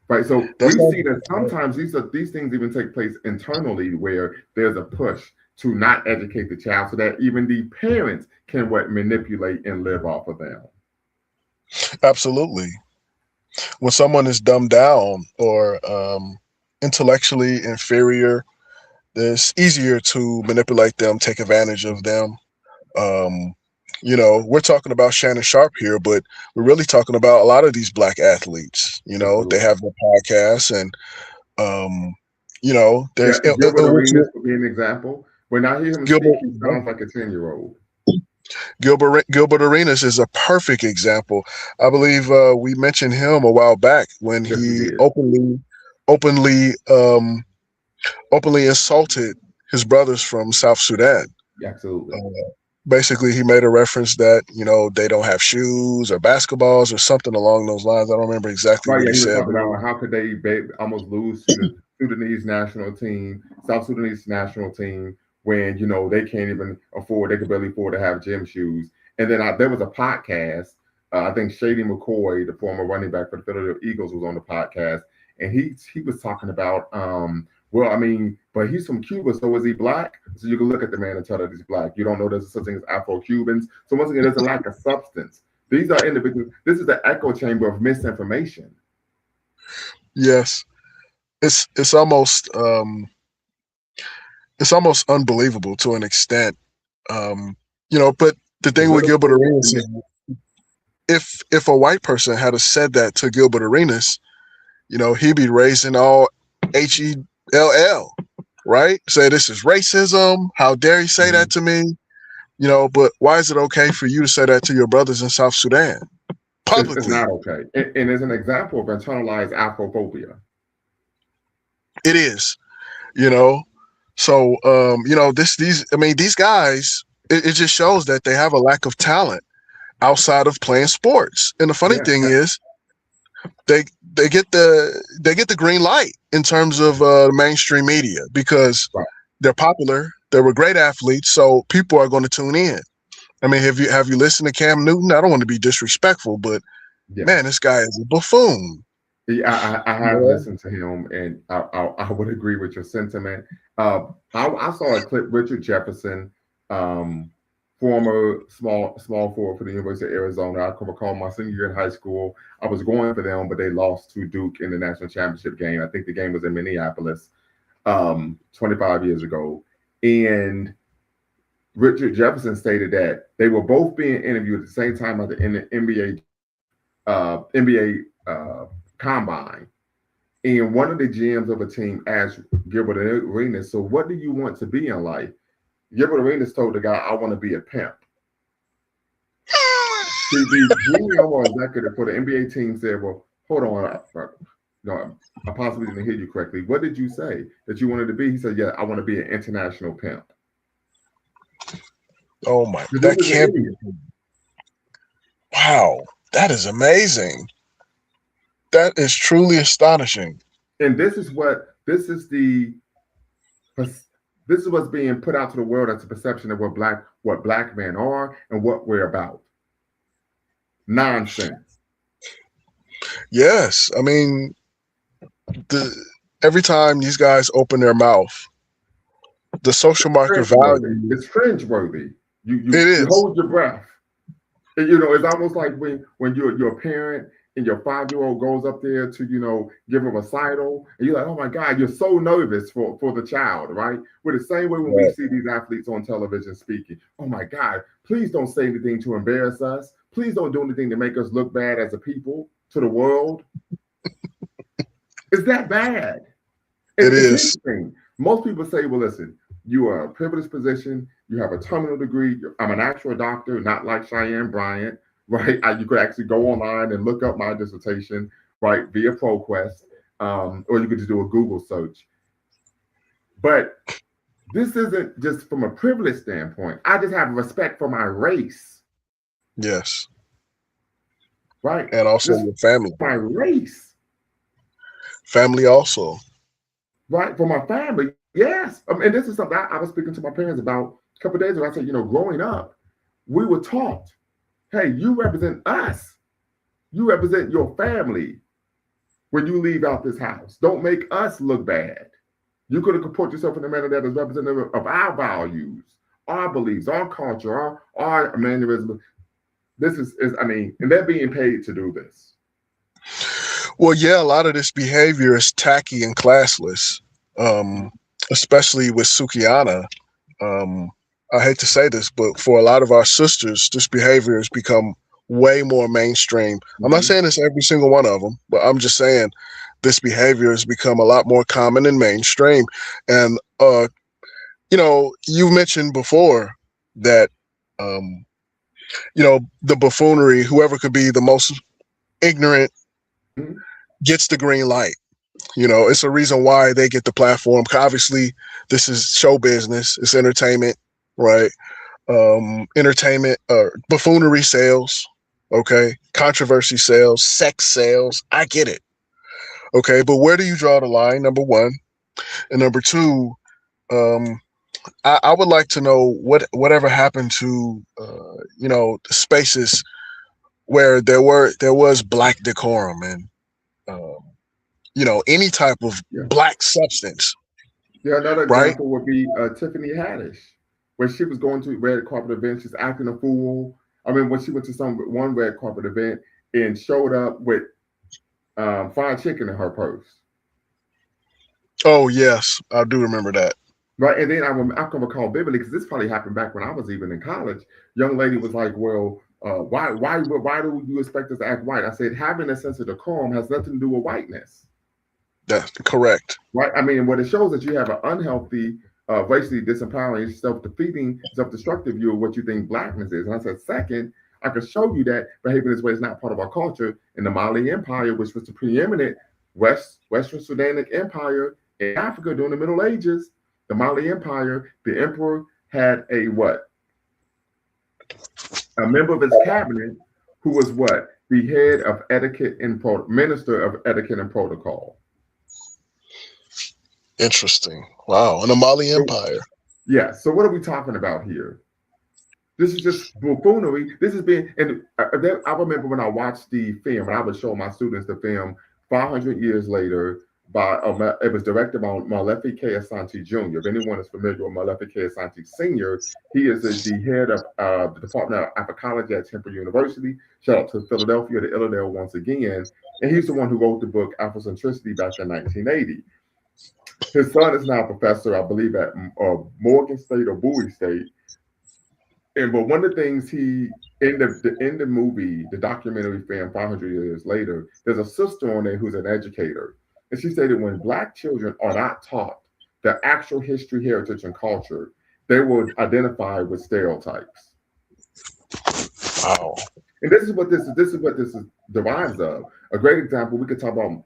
Right, so we see that sometimes these things even take place internally, where there's a push to not educate the child, so that even the parents can manipulate and live off of them. Absolutely. When someone is dumbed down or intellectually inferior, it's easier to manipulate them, take advantage of them. We're talking about Shannon Sharpe here, but we're really talking about a lot of these black athletes. They have their podcasts, and there's Gilbert Arenas would be an example. When I hear him speak, he sounds like a 10-year-old. Gilbert Arenas is a perfect example. I believe we mentioned him a while back when he openly insulted his brothers from South Sudan. Absolutely. Basically, he made a reference that they don't have shoes or basketballs or something along those lines. I don't remember exactly what he said. Was talking about how could they almost lose to the Sudanese national team, South Sudanese national team, when they can't even afford, they could barely afford to have gym shoes. And then there was a podcast. I think Shady McCoy, the former running back for the Philadelphia Eagles, was on the podcast, and he was talking about well, I mean, but he's from Cuba, so is he black? So you can look at the man and tell that he's black. You don't know there's such thing as Afro-Cubans. So once again, there's a lack of substance. These are individuals. This is the echo chamber of misinformation. Yes, it's almost unbelievable to an extent. But the thing with Gilbert Arenas is, if a white person had said that to Gilbert Arenas, he'd be raising all HELL, right? Say this is racism. How dare you say that to me? But why is it okay for you to say that to your brothers in South Sudan publicly? It's not okay. And it's an example of internalized Afrophobia. It is, So, these guys, it just shows that they have a lack of talent outside of playing sports. And the funny thing is, they get the green light in terms of mainstream media because they're popular. They were great athletes, so people are going to tune in. I mean, have you listened to Cam Newton? I don't want to be disrespectful, but man, this guy is a buffoon. Yeah, I have listened to him, and I would agree with your sentiment. I saw a clip. Richard Jefferson, former small forward for the University of Arizona. I can recall my senior year in high school. I was going for them, but they lost to Duke in the national championship game. I think the game was in Minneapolis, 25 years ago. And Richard Jefferson stated that they were both being interviewed at the same time at the NBA combine. And one of the GMs of a team asked Gilbert Arenas, "So what do you want to be in life?" Gilbert Arenas told the guy, "I want to be a pimp." The GM or executive for the NBA team said, "Well, hold on. No, I possibly didn't hear you correctly. What did you say that you wanted to be?" He said, "Yeah, I want to be an international pimp." Oh my! That can't be. Wow, that is amazing. That is truly astonishing. And this is the This is what's being put out to the world as a perception of what black men are and what we're about. Nonsense. Yes, I mean, every time these guys open their mouth, the social market Cringeworthy. value. It's cringeworthy. It You is. hold your breath. You know, it's almost like when you're a parent and your 5-year-old goes up there to, you know, give a recital, and you're like, oh my God, you're so nervous for the child, right? We're the same way when we Right. see these athletes on television speaking. Oh my God, please don't say anything to embarrass us. Please don't do anything to make us look bad as a people to the world. It's that bad. It It's is. anything. Most people say, well, listen, you are a privileged position. You have a terminal degree. I'm an actual doctor, not like Cheyenne Bryant, right? You could actually go online and look up my dissertation, right, via ProQuest, or you could just do a Google search. But this isn't just from a privilege standpoint. I just have respect for my race, Yes. right? And also Just your family. my race. Family also. Right, for my family, yes. And this is something I was speaking to my parents about a couple of days ago. I said, you know, growing up, we were taught, hey, you represent us. You represent your family when you leave out this house. Don't make us look bad. You could have comported yourself in a manner that is representative of our values, our beliefs, our culture, our mannerism. This is I mean, and they're being paid to do this. Well, yeah, a lot of this behavior is tacky and classless, especially with Sukihana. I hate to say this, but for a lot of our sisters, this behavior has become way more mainstream. I'm not saying it's every single one of them, but I'm just saying this behavior has become a lot more common and mainstream. And, you know, you mentioned before that, you know, the buffoonery, whoever could be the most ignorant Mhm. gets the green light. You know, it's a reason why they get the platform. Obviously, this is show business. It's entertainment, right? Entertainment, buffoonery sales, okay? Controversy sales, sex sales. I get it, okay? But where do you draw the line, number one? And number two, um, I would like to know whatever happened to, you know, spaces where there was black decorum and, um, you know, any type of Yeah. black substance, Yeah, another right? example would be Tiffany Haddish, where she was going to red carpet event, she's acting a fool. I mean, when she went to one red carpet event and showed up with fried chicken in her purse, Oh yes, I do remember that. right? And then I can recall vividly because this probably happened back when I was even in college. Young lady was like, "Well, why do you expect us to act white?" I said, "Having a sense of decorum has nothing to do with whiteness." That's correct. Right? I mean, what it shows is you have an unhealthy, racially disempowering, self-defeating, self-destructive view of what you think blackness is. And I said, second, I can show you that behaving this way is not part of our culture. In the Mali Empire, which was the preeminent Western Sudanic Empire in Africa during the Middle Ages, the Mali Empire, the emperor had a what? A member of his cabinet who was what? The head of etiquette and minister of etiquette and protocol. Interesting. Wow. And the Mali Empire. Yeah. So what are we talking about here? This is just buffoonery. This is being, and I remember when I watched the film, and I would show my students the film 500 Years Later by, it was directed by Molefi K. Asante Jr. If anyone is familiar with Molefi K. Asante Sr., he is the head of the Department of Anthropology at Temple University. Shout out to Philadelphia, to Illinois once again. And he's the one who wrote the book Afrocentricity back in 1980. His son is now a professor, I believe, at Morgan State or Bowie State. But one of the things in the movie, the documentary film 500 Years Later, there's a sister on there who's an educator. And she said that when Black children are not taught their actual history, heritage, and culture, they will identify with stereotypes. Wow. And this is what this is derives of. A great example, we could talk about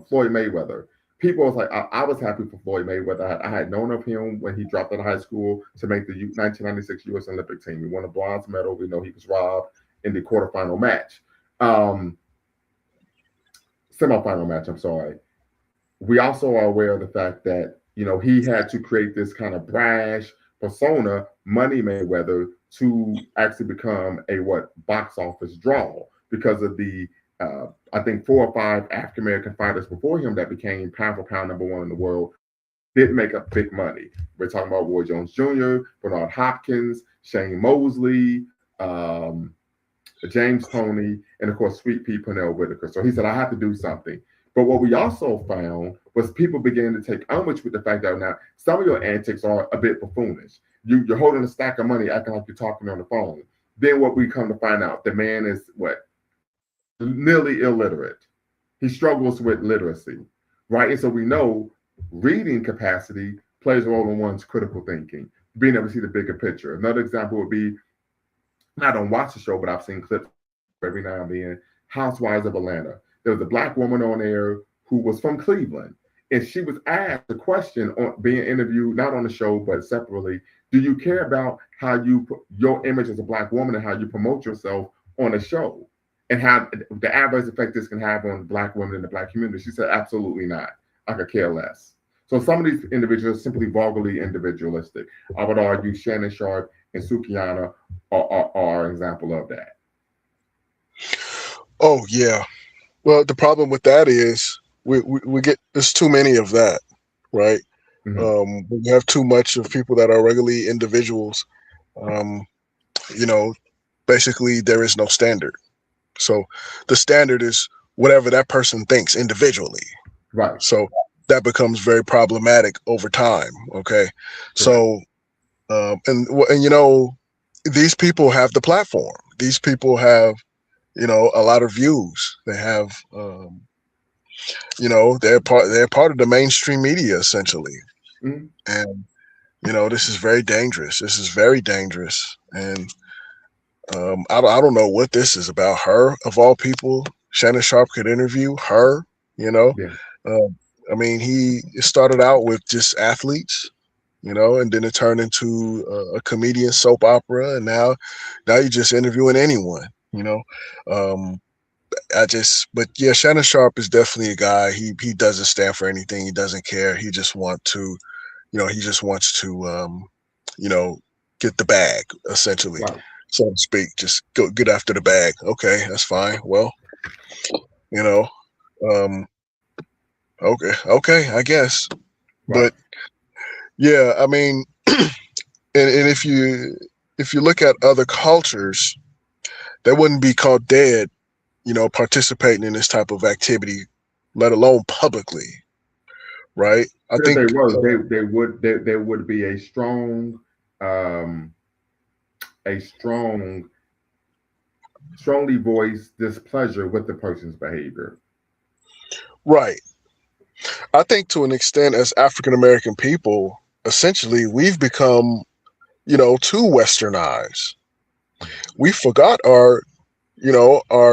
Floyd Mayweather. People was like, I was happy for Floyd Mayweather. I had known of him when he dropped out of high school to make the 1996 U.S. Olympic team. He won a bronze medal. We know he was robbed in the quarterfinal match. Semifinal match, I'm sorry. We also are aware of the fact that He had to create this kind of brash persona, Money Mayweather, to actually become a what box office draw because of the I think 4 or 5 African American fighters before him that became pound for pound number one in the world didn't make up big money. We're talking about Roy Jones Jr., Bernard Hopkins, Shane Mosley, James Toney, and of course, Sweet Pea Pernell Whitaker. So he said, I have to do something. But what we also found was people began to take umbrage with the fact that now some of your antics are a bit buffoonish. You're holding a stack of money, acting like you're talking on the phone. Then what we come to find out, the man is what? Nearly illiterate. He struggles with literacy, right? And so we know reading capacity plays a role in one's critical thinking, being able to see the bigger picture. Another example would be, I don't watch the show, but I've seen clips every now and then, Housewives of Atlanta. There was a Black woman on there who was from Cleveland, and she was asked a question on being interviewed, not on the show, but separately. Do you care about how your image as a Black woman and how you promote yourself on a show, and how the adverse effect this can have on Black women in the Black community? She said, absolutely not. I could care less. So some of these individuals are simply vulgarly individualistic. I would argue Shannon Sharpe and Sukihana are an example of that. Oh yeah. Well, the problem with that is we get there's too many of that, right? We have too much of people that are regularly individuals. Basically there is no standard. So the standard is whatever that person thinks individually. Right. So that becomes very problematic over time. Okay. So, these people have the platform. These people have, a lot of views. They have, they're part of the mainstream media essentially. Mm-hmm. And, this is very dangerous. This is very dangerous. And, I don't know what this is about. Her, of all people, Shannon Sharpe could interview her, Yeah. I mean, he started out with just athletes, and then it turned into a comedian soap opera, and now you're just interviewing anyone, but yeah, Shannon Sharpe is definitely a guy. He doesn't stand for anything. He doesn't care. He just wants to, get the bag, essentially, Right. so to speak. Just go get after the bag. Okay, that's fine. Well, okay, I guess. Right. But yeah, I mean, and if you look at other cultures, they wouldn't be caught dead, participating in this type of activity, let alone publicly, right? I think there would be a strongly voiced displeasure with the person's behavior. Right. I think to an extent, as African American people, essentially, we've become, too westernized. We forgot our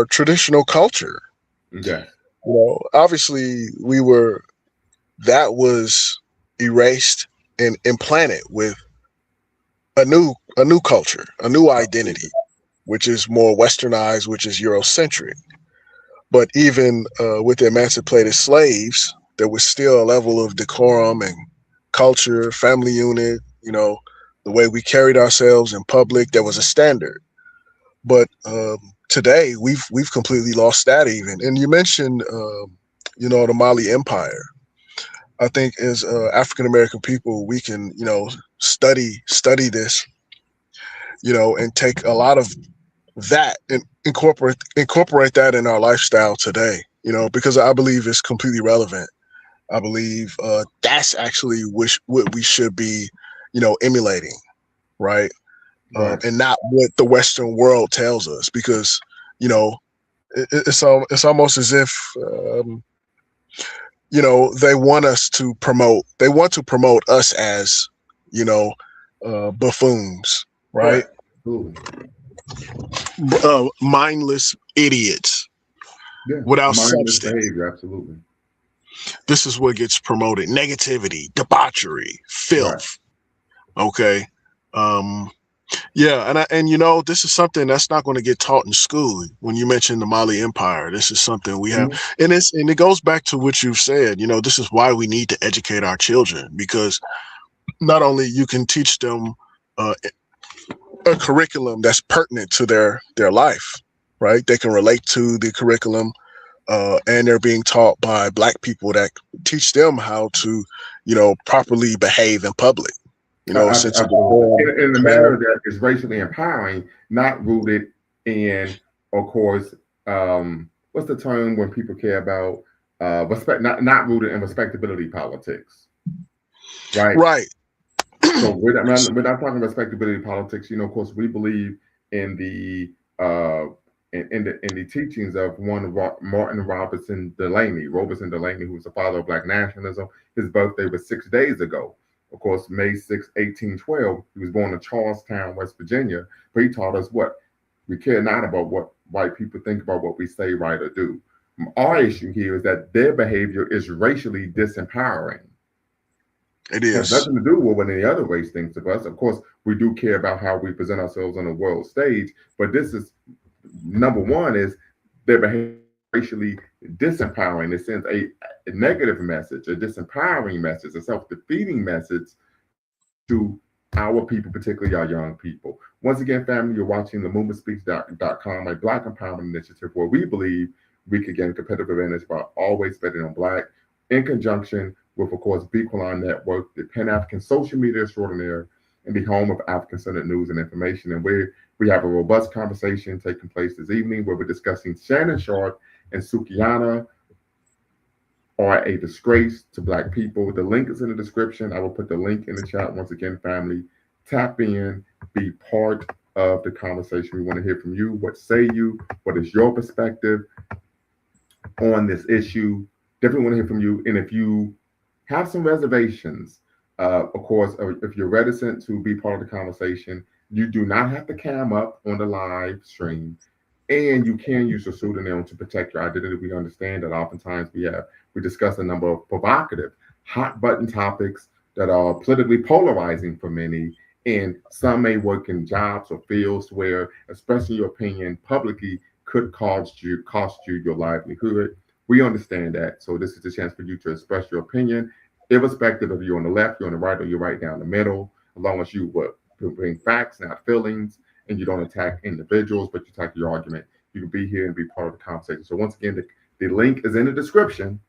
traditional culture. Yeah. Obviously, that was erased and implanted with a new culture, a new identity, which is more westernized, which is Eurocentric. But even with the emancipated slaves, there was still a level of decorum and culture, family unit, the way we carried ourselves in public, there was a standard. But today we've completely lost that even. And you mentioned, the Mali Empire. I think as African American people, we can, study this, and take a lot of that and incorporate that in our lifestyle today, because I believe it's completely relevant. I believe that's actually what we should be, emulating, right? And not what the Western world tells us, because, it's almost as if, they want to promote us as, buffoons, right? Mindless idiots, without mindless substance. Behavior, absolutely. This is what gets promoted: negativity, debauchery, filth. Right. Okay. Yeah, and this is something that's not going to get taught in school. When you mentioned the Mali Empire, this is something we have, Mhm. and it goes back to what you've said. This is why we need to educate our children, because not only you can teach them uh, a curriculum that's pertinent to their life, right? They can relate to the curriculum, and they're being taught by Black people that teach them how to, properly behave in public. A sense of Absolutely. decorum, In a class. manner that is racially empowering, not rooted in, of course, what's the term when people care about respect, not rooted in respectability politics, right? Right. So we're not talking respectability politics. Of course, we believe in the in the teachings of one Martin Robertson Delaney, who was the father of Black nationalism. His birthday was 6 days ago. Of course, May 6, 1812. He was born in Charlestown, West Virginia. But he taught us what we care not about what white people think about what we say, write, or do. Our issue here is that their behavior is racially disempowering. It Has is. nothing to do with what any other race thinks of us. Of course, we do care about how we present ourselves on the world stage, but this is number one is their behavior racially disempowering. It sends a negative message, a disempowering message, a self-defeating message to our people, particularly our young people. Once again, family, you're watching the LumaSpeaks.com, a Black empowerment initiative where we believe we can gain competitive advantage by always betting on Black, in conjunction with, of course, Bequalon Network, the Pan African social media extraordinaire, and the home of African-centered news and information. And we have a robust conversation taking place this evening where we're discussing Shannon Sharpe and Sukihana are a disgrace to Black people. The link is in the description. I will put the link in the chat once again, family. Tap in, be part of the conversation. We want to hear from you. What say you? What is your perspective on this issue? Definitely want to hear from you. And if you have some reservations, of course, if you're reticent to be part of the conversation, you do not have to cam up on the live stream. And you can use a pseudonym to protect your identity. We understand that oftentimes we discuss a number of provocative, hot button topics that are politically polarizing for many. And some may work in jobs or fields where expressing your opinion publicly could cost you your livelihood. We understand that. So this is the chance for you to express your opinion, irrespective of you're on the left, you're on the right, or you're right down the middle, as long as you bring facts, not feelings, and you don't attack individuals, but you attack your argument. You can be here and be part of the conversation. So once again, the link is in the description.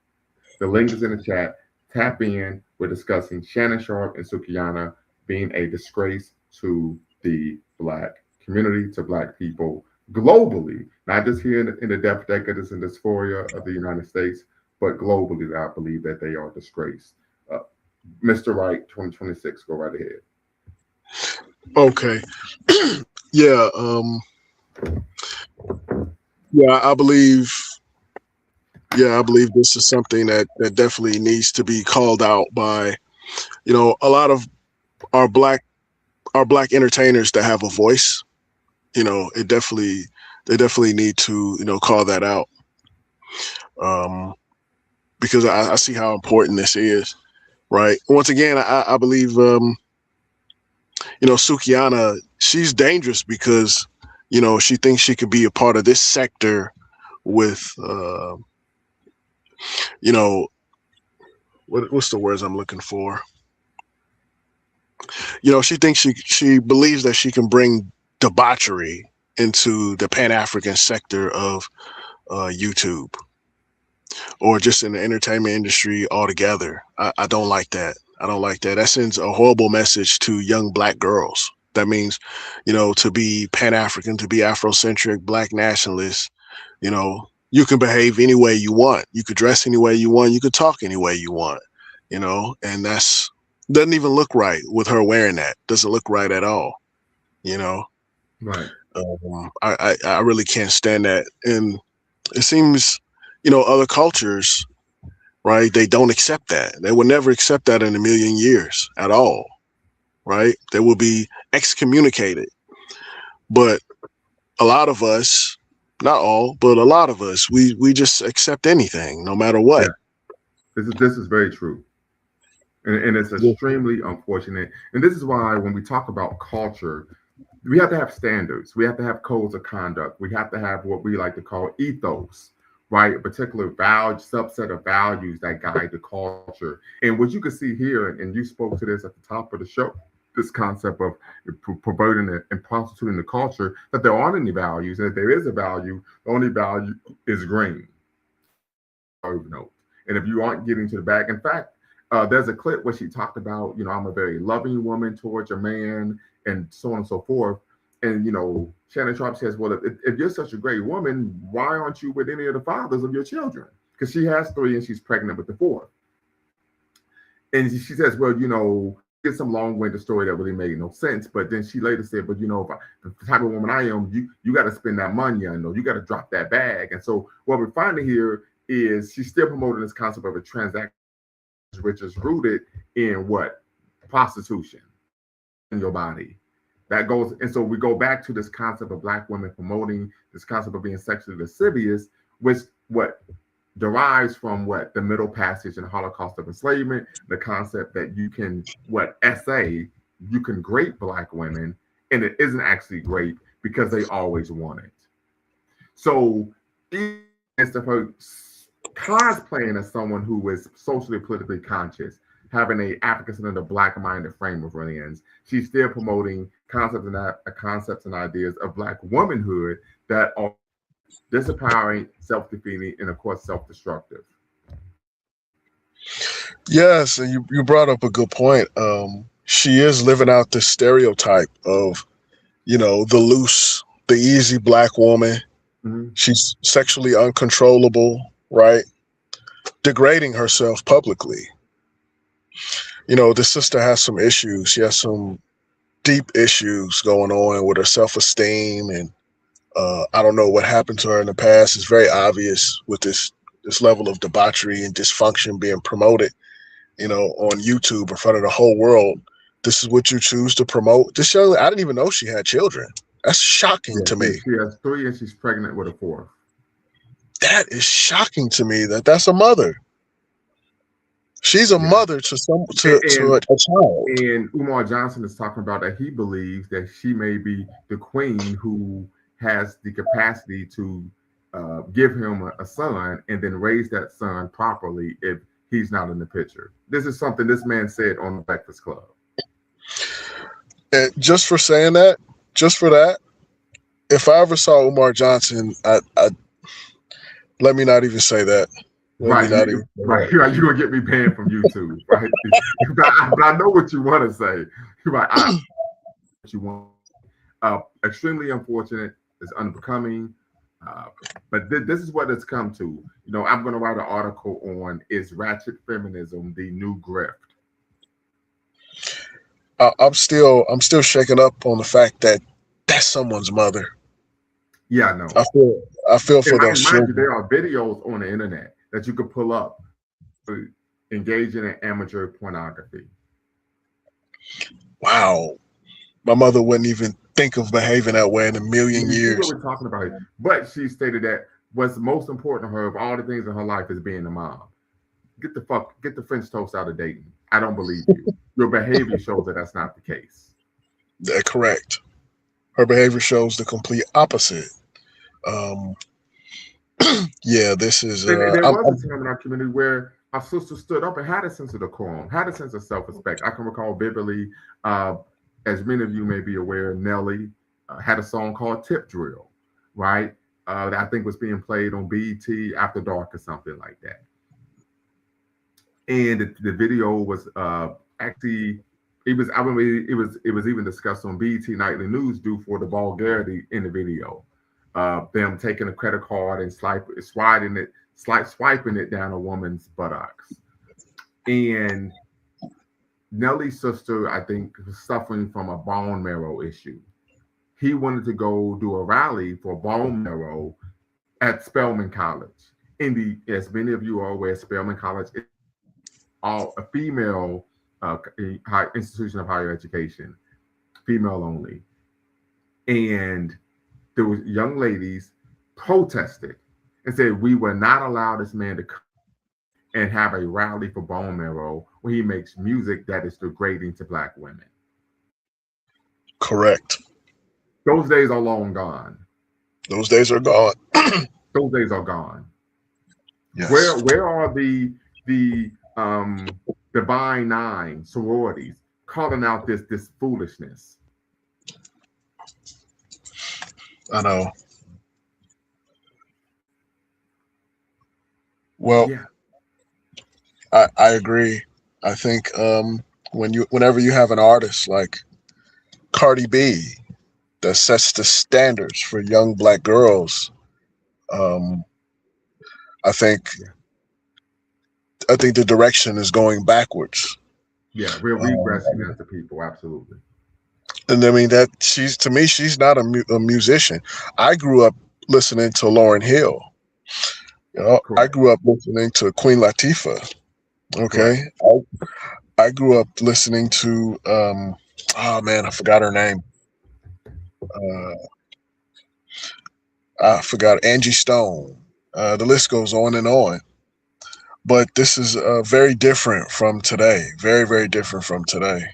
The link is in the chat. Tap in. We're discussing Shannon Sharpe and Sukihana being a disgrace to the Black community, to Black people globally, not just here in the decadence and dysphoria of the United States, but globally. I believe that they are a disgrace. Mr. Wright, 2026, go right ahead. Okay. Yeah. Yeah, I believe. Yeah, I believe this is something that definitely needs to be called out by, a lot of our black entertainers that have a voice. They definitely need to call that out, because I see how important this is. Right. Once again, I believe Sukihana, she's dangerous because she thinks she could be a part of this sector with what's the words I'm looking for? She thinks she believes that she can bring debauchery into the Pan-African sector of YouTube, or just in the entertainment industry altogether. I don't like that. I don't like that. That sends a horrible message to young Black girls. That means, to be Pan-African, to be Afrocentric, Black nationalist, you can behave any way you want. You could dress any way you want. You could talk any way you want, and that's doesn't even look right with her wearing that. Doesn't look right at all, Right. I really can't stand that. And it seems, other cultures, right, they don't accept that. They will never accept that in a million years at all, right? They will be excommunicated. But a lot of us, not all, but a lot of us, we just accept anything, no matter what. Yeah. This is very true. And it's extremely unfortunate. And this is why when we talk about culture, we have to have standards. We have to have codes of conduct. We have to have what we like to call ethos, right? A particular value, subset of values that guide the culture. And what you can see here, and you spoke to this at the top of the show, this concept of perverting and prostituting the culture, that there aren't any values, and if there is a value, the only value is green. Note. And if you aren't getting to the back, in fact, there's a clip where she talked about, I'm a very loving woman towards a man, and so on and so forth. And Shannon Sharpe says, well, if you're such a great woman, why aren't you with any of the fathers of your children? Because she has 3 and she's pregnant with the 4th. And she says, well, get some long-winded story that really made no sense. But then she later said, but if the type of woman I am, you got to spend that money. I know you got to drop that bag. And so what we're finding here is she's still promoting this concept of a transaction, which is rooted in what? Prostitution in your body. That goes, and so we go back to this concept of Black women promoting this concept of being sexually lascivious, which what derives from what the Middle Passage and Holocaust of enslavement, the concept that you can you can grape Black women, and it isn't actually grape because they always want it. So instead of her cosplaying as someone who is socially politically conscious, having a African and Black-minded frame of reference, she's still promoting concepts and ideas of Black womanhood that are disempowering, self-defeating, and of course self-destructive. Yes, and you brought up a good point. She is living out this stereotype of, the loose, the easy Black woman. Mm-hmm. She's sexually uncontrollable, right? Degrading herself publicly. The sister has some issues. She has some deep issues going on with her self-esteem, and I don't know what happened to her in the past. It's very obvious with this level of debauchery and dysfunction being promoted, on YouTube in front of the whole world. This is what you choose to promote. This young, I didn't even know she had children. That's shocking to me. She has 3 and she's pregnant with a 4th. That is shocking to me. That's a mother. She's a mother to a child. And Umar Johnson is talking about that he believes that she may be the queen who has the capacity to give him a son and then raise that son properly if he's not in the picture. This is something this man said on the Breakfast Club. And just for saying that, just for that, if I ever saw Umar Johnson, I let me not even say that. Right. You're gonna get me banned from YouTube, right? but I know what you want to say. Right. What you want. Extremely unfortunate. It's unbecoming. But this is what it's come to. I'm going to write an article on is ratchet feminism the new grift? I'm still shaken up on the fact that that's someone's mother. Yeah, I know. I feel for those children. There are videos on the internet that you could pull up to engage in amateur pornography. Wow. My mother wouldn't even think of behaving that way in a million years. What we're talking about here. But she stated that what's most important to her of all the things in her life is being a mom. Get the French toast out of dating. I don't believe you. Your behavior shows that that's not the case. That's correct. Her behavior shows the complete opposite. This is. There was a time in our community where our sister stood up and had a sense of decorum, had a sense of self-respect. I can recall vividly, as many of you may be aware, Nelly had a song called "Tip Drill," right? That I think was being played on BET After Dark or something like that. And the video was actually. It was even discussed on BET Nightly News due for the vulgarity in the video. Them taking a credit card and swiping it down a woman's buttocks. And Nelly's sister, I think, was suffering from a bone marrow issue. He wanted to go do a rally for bone marrow at Spelman College. As many of you are aware, Spelman College is a female institution of higher education, female only. And there was young ladies protested and said, we will not allow this man to come and have a rally for bone marrow when he makes music that is degrading to Black women. Correct. Those days are long gone. Those days are gone. Those days are gone. Yes. Where are the Divine Nine sororities calling out this foolishness? I know. Well, Yeah, I agree. I think whenever you have an artist like Cardi B that sets the standards for young black girls, um, I think yeah, the direction is going backwards. yeah. We're regressing as a people, absolutely. And I mean that she's not a musician. I grew up listening to Lauryn Hill. You know, I Correct, grew up listening to Queen Latifah. correct. Okay, I grew up listening to oh man, I forgot her name. Uh, I forgot Angie Stone. The list goes on and on. But this is very different from today. Very, very different from today.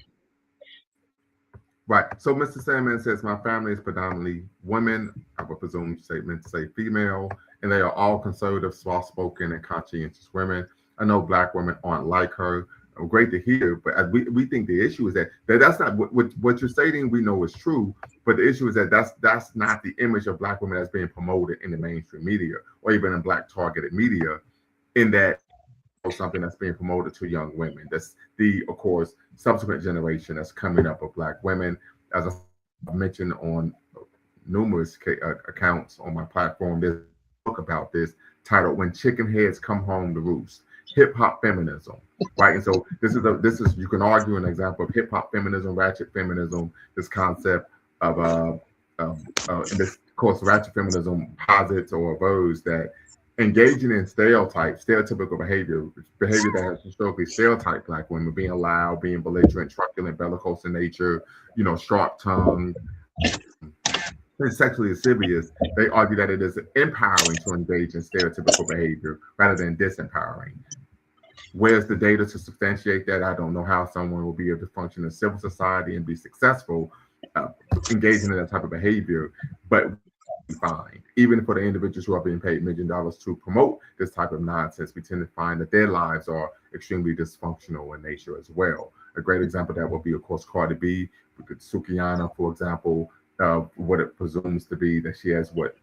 Right. So Mr. Sandman says my family is predominantly women. I would presume statement to say female, and they are all conservative, soft-spoken, and conscientious women. I know black women aren't like her. Great to hear, but we think the issue is that's not what you're stating. We know is true, but the issue is that that's not the image of black women that's being promoted in the mainstream media or even in black targeted media. In that something that's being promoted to young women. That's the, of course, subsequent generation that's coming up of black women. As I mentioned on numerous accounts on my platform, there's a book about this titled "When Chicken Heads Come Home to Roost: Hip Hop Feminism." Right, and so this is you can argue an example of hip hop feminism, ratchet feminism, this concept of in this of course ratchet feminism posits or avers that engaging in stereotypical behavior that has historically stereotyped black women, being loud, being belligerent, truculent, bellicose in nature, sharp tongued, and sexually lascivious. They argue that it is empowering to engage in stereotypical behavior rather than disempowering. Where's the data to substantiate that? I don't know how someone will be able to function in civil society and be successful engaging in that type of behavior, but find even for the individuals who are being paid $1 million to promote this type of nonsense, we tend to find that their lives are extremely dysfunctional in nature as well. A great example of that would be, of course, Cardi B, Sukihana, for example, what it presumes to be that she has what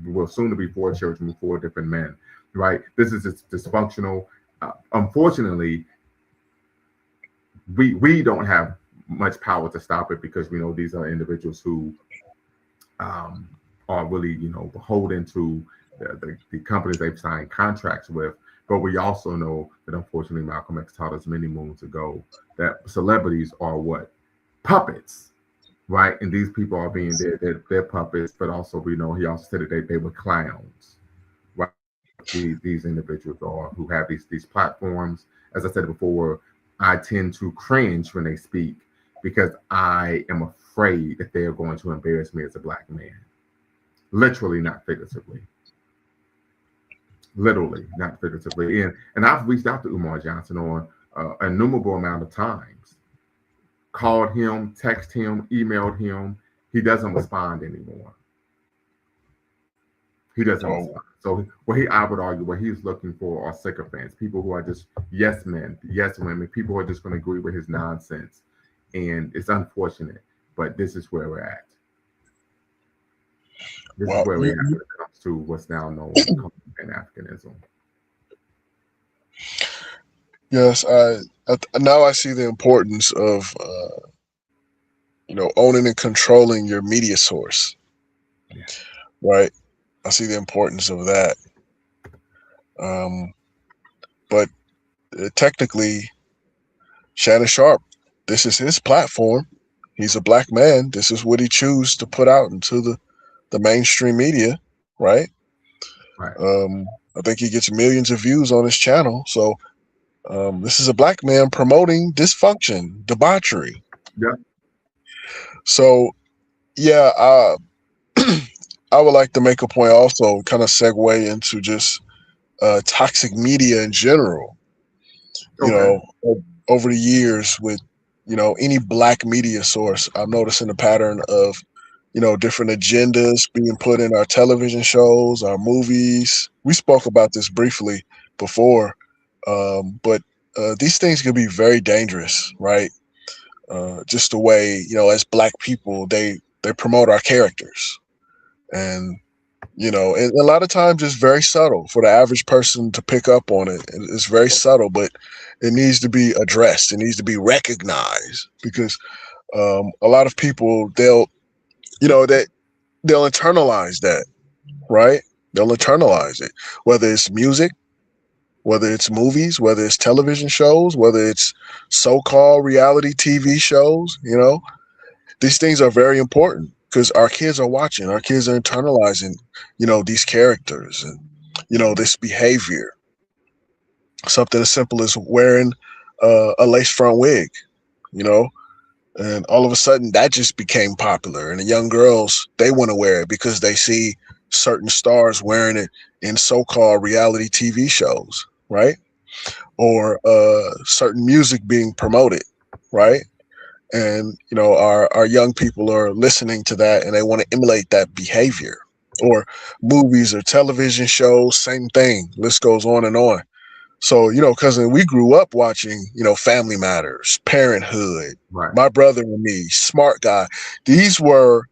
will soon to be 4 children with 4 different men, right? This is just dysfunctional. Unfortunately, we don't have much power to stop it because we know these are individuals who are really, beholden to the companies they've signed contracts with. But we also know that unfortunately Malcolm X taught us many moons ago that celebrities are what? Puppets, right? And these people are being they're puppets, but also we know he also said that they were clowns, right? These individuals are who have these platforms. As I said before, I tend to cringe when they speak because I am afraid that they are going to embarrass me as a black man. Literally, not figuratively. Literally, not figuratively. And I've reached out to Umar Johnson on an innumerable amount of times. Called him, texted him, emailed him. He doesn't respond anymore. He doesn't respond. So I would argue what he's looking for are sycophants, people who are just yes men, yes women, people who are just going to agree with his nonsense. And it's unfortunate, but this is where we're at. This is where we're at when it comes to what's now known as Pan-Africanism. Yes, now I see the importance of owning and controlling your media source. Yeah. Right. I see the importance of that. But technically, Shannon Sharpe, this is his platform. He's a black man. This is what he chooses to put out into the mainstream media, right? Right. I think he gets millions of views on his channel. So this is a black man promoting dysfunction, debauchery. Yeah. So, yeah, I would like to make a point also, kind of segue into just toxic media in general. Okay. Over the years with, any black media source, I'm noticing a pattern of different agendas being put in our television shows, our movies. We spoke about this briefly before, but these things can be very dangerous, right? Just the way, as Black people, they promote our characters, and and a lot of times it's very subtle for the average person to pick up on it. It's very subtle, but it needs to be addressed. It needs to be recognized because a lot of people they'll internalize that, right? They'll internalize it, whether it's music, whether it's movies, whether it's television shows, whether it's so-called reality TV shows. These things are very important because our kids are watching, our kids are internalizing, these characters and, this behavior. Something as simple as wearing a lace front wig, you know, and all of a sudden that just became popular. And the young girls, they want to wear it because they see certain stars wearing it in so-called reality TV shows, right? Or certain music being promoted, right? And our young people are listening to that and they want to emulate that behavior. Or movies or television shows, same thing. List goes on and on. So, cousin, we grew up watching, Family Matters, Parenthood, Right. My Brother and Me, Smart Guy. These were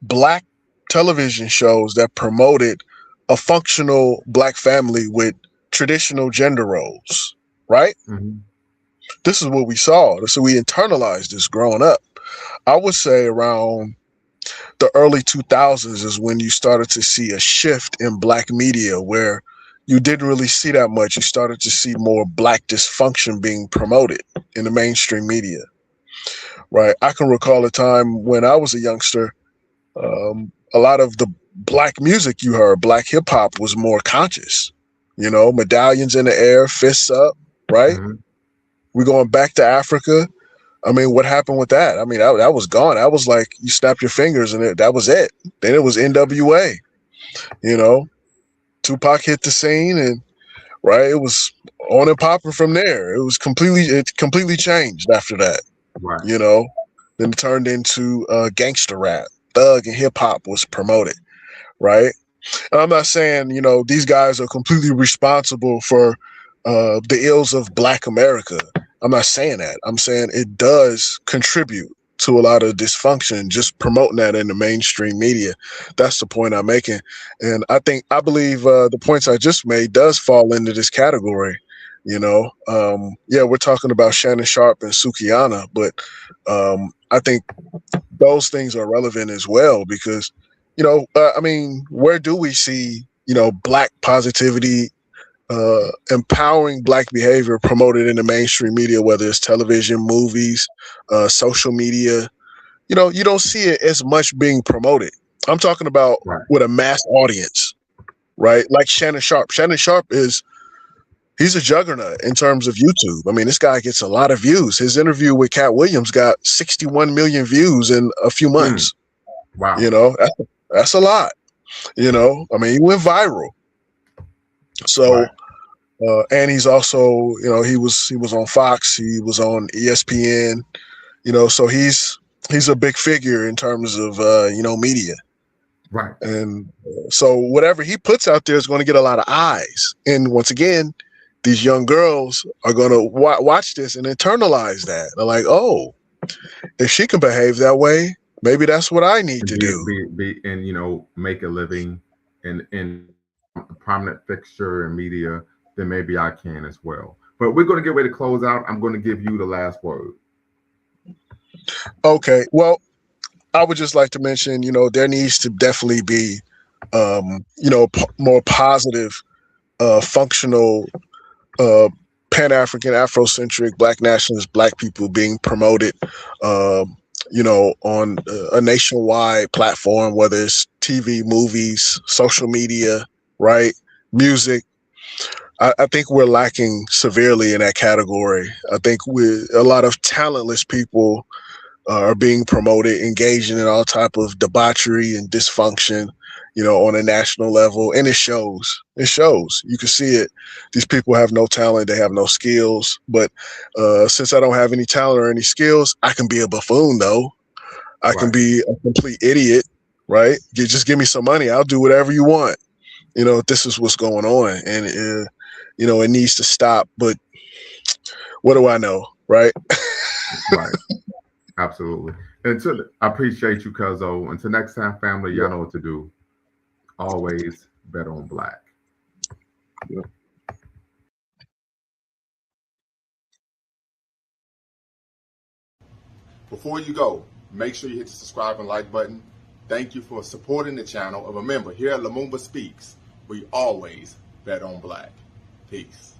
Black television shows that promoted a functional Black family with traditional gender roles, right? Mm-hmm. This is what we saw. So we internalized this growing up. I would say around the early 2000s is when you started to see a shift in Black media where you didn't really see that much. You started to see more Black dysfunction being promoted in the mainstream media, right? I can recall a time when I was a youngster, a lot of the Black music you heard, Black hip hop, was more conscious, medallions in the air, fists up, right? Mm-hmm. We're going back to Africa. I mean, what happened with that? I mean, that was gone. That was like you snapped your fingers and that was it. Then it was NWA, Tupac hit the scene and right, it was on and popping from there. It completely changed after that, Right. Then it turned into gangster rap. Thug and hip hop was promoted, right? And I'm not saying, these guys are completely responsible for the ills of Black America. I'm not saying that. I'm saying it does contribute to a lot of dysfunction, just promoting that in the mainstream media. That's the point I'm making. And I believe the points I just made does fall into this category. We're talking about Shannon Sharpe and Sukihana, but I think those things are relevant as well because, where do we see, Black positivity, empowering Black behavior promoted in the mainstream media, whether it's television, movies, social media? You don't see it as much being promoted. I'm talking about Right. with a mass audience, right? Like Shannon Sharpe. Shannon Sharpe he's a juggernaut in terms of YouTube. I mean, this guy gets a lot of views. His interview with Cat Williams got 61 million views in a few months. Wow. That's a lot. He went viral. So, Right. and he's also, he was on Fox, he was on ESPN, so he's a big figure in terms of media. Right. And so whatever he puts out there is going to get a lot of eyes. And once again, these young girls are going to watch this and internalize that. They're like, oh, if she can behave that way, maybe that's what I need to do. Be and make a living in a prominent fixture in media, then maybe I can as well. But we're going to get ready to close out. I'm going to give you the last word. Okay. Well, I would just like to mention, there needs to definitely be, more positive, functional, Pan-African, Afrocentric, Black nationalist, Black people being promoted, on a nationwide platform, whether it's TV, movies, social media, right? Music. I think we're lacking severely in that category. I think a lot of talentless people are being promoted, engaging in all type of debauchery and dysfunction, on a national level. And it shows. It shows. You can see it. These people have no talent. They have no skills. But since I don't have any talent or any skills, I can be a buffoon, though. I can be a complete idiot, right? You just give me some money, I'll do whatever you want. This is what's going on, and it needs to stop. But what do I know, right? Right. Absolutely. I appreciate you, Cuzzo. Until next time, family, y'all know what to do. Always bet on black. Yeah. Before you go, make sure you hit the subscribe and like button. Thank you for supporting the channel. Remember, here at Lumumba Speaks, we always bet on black. Peace.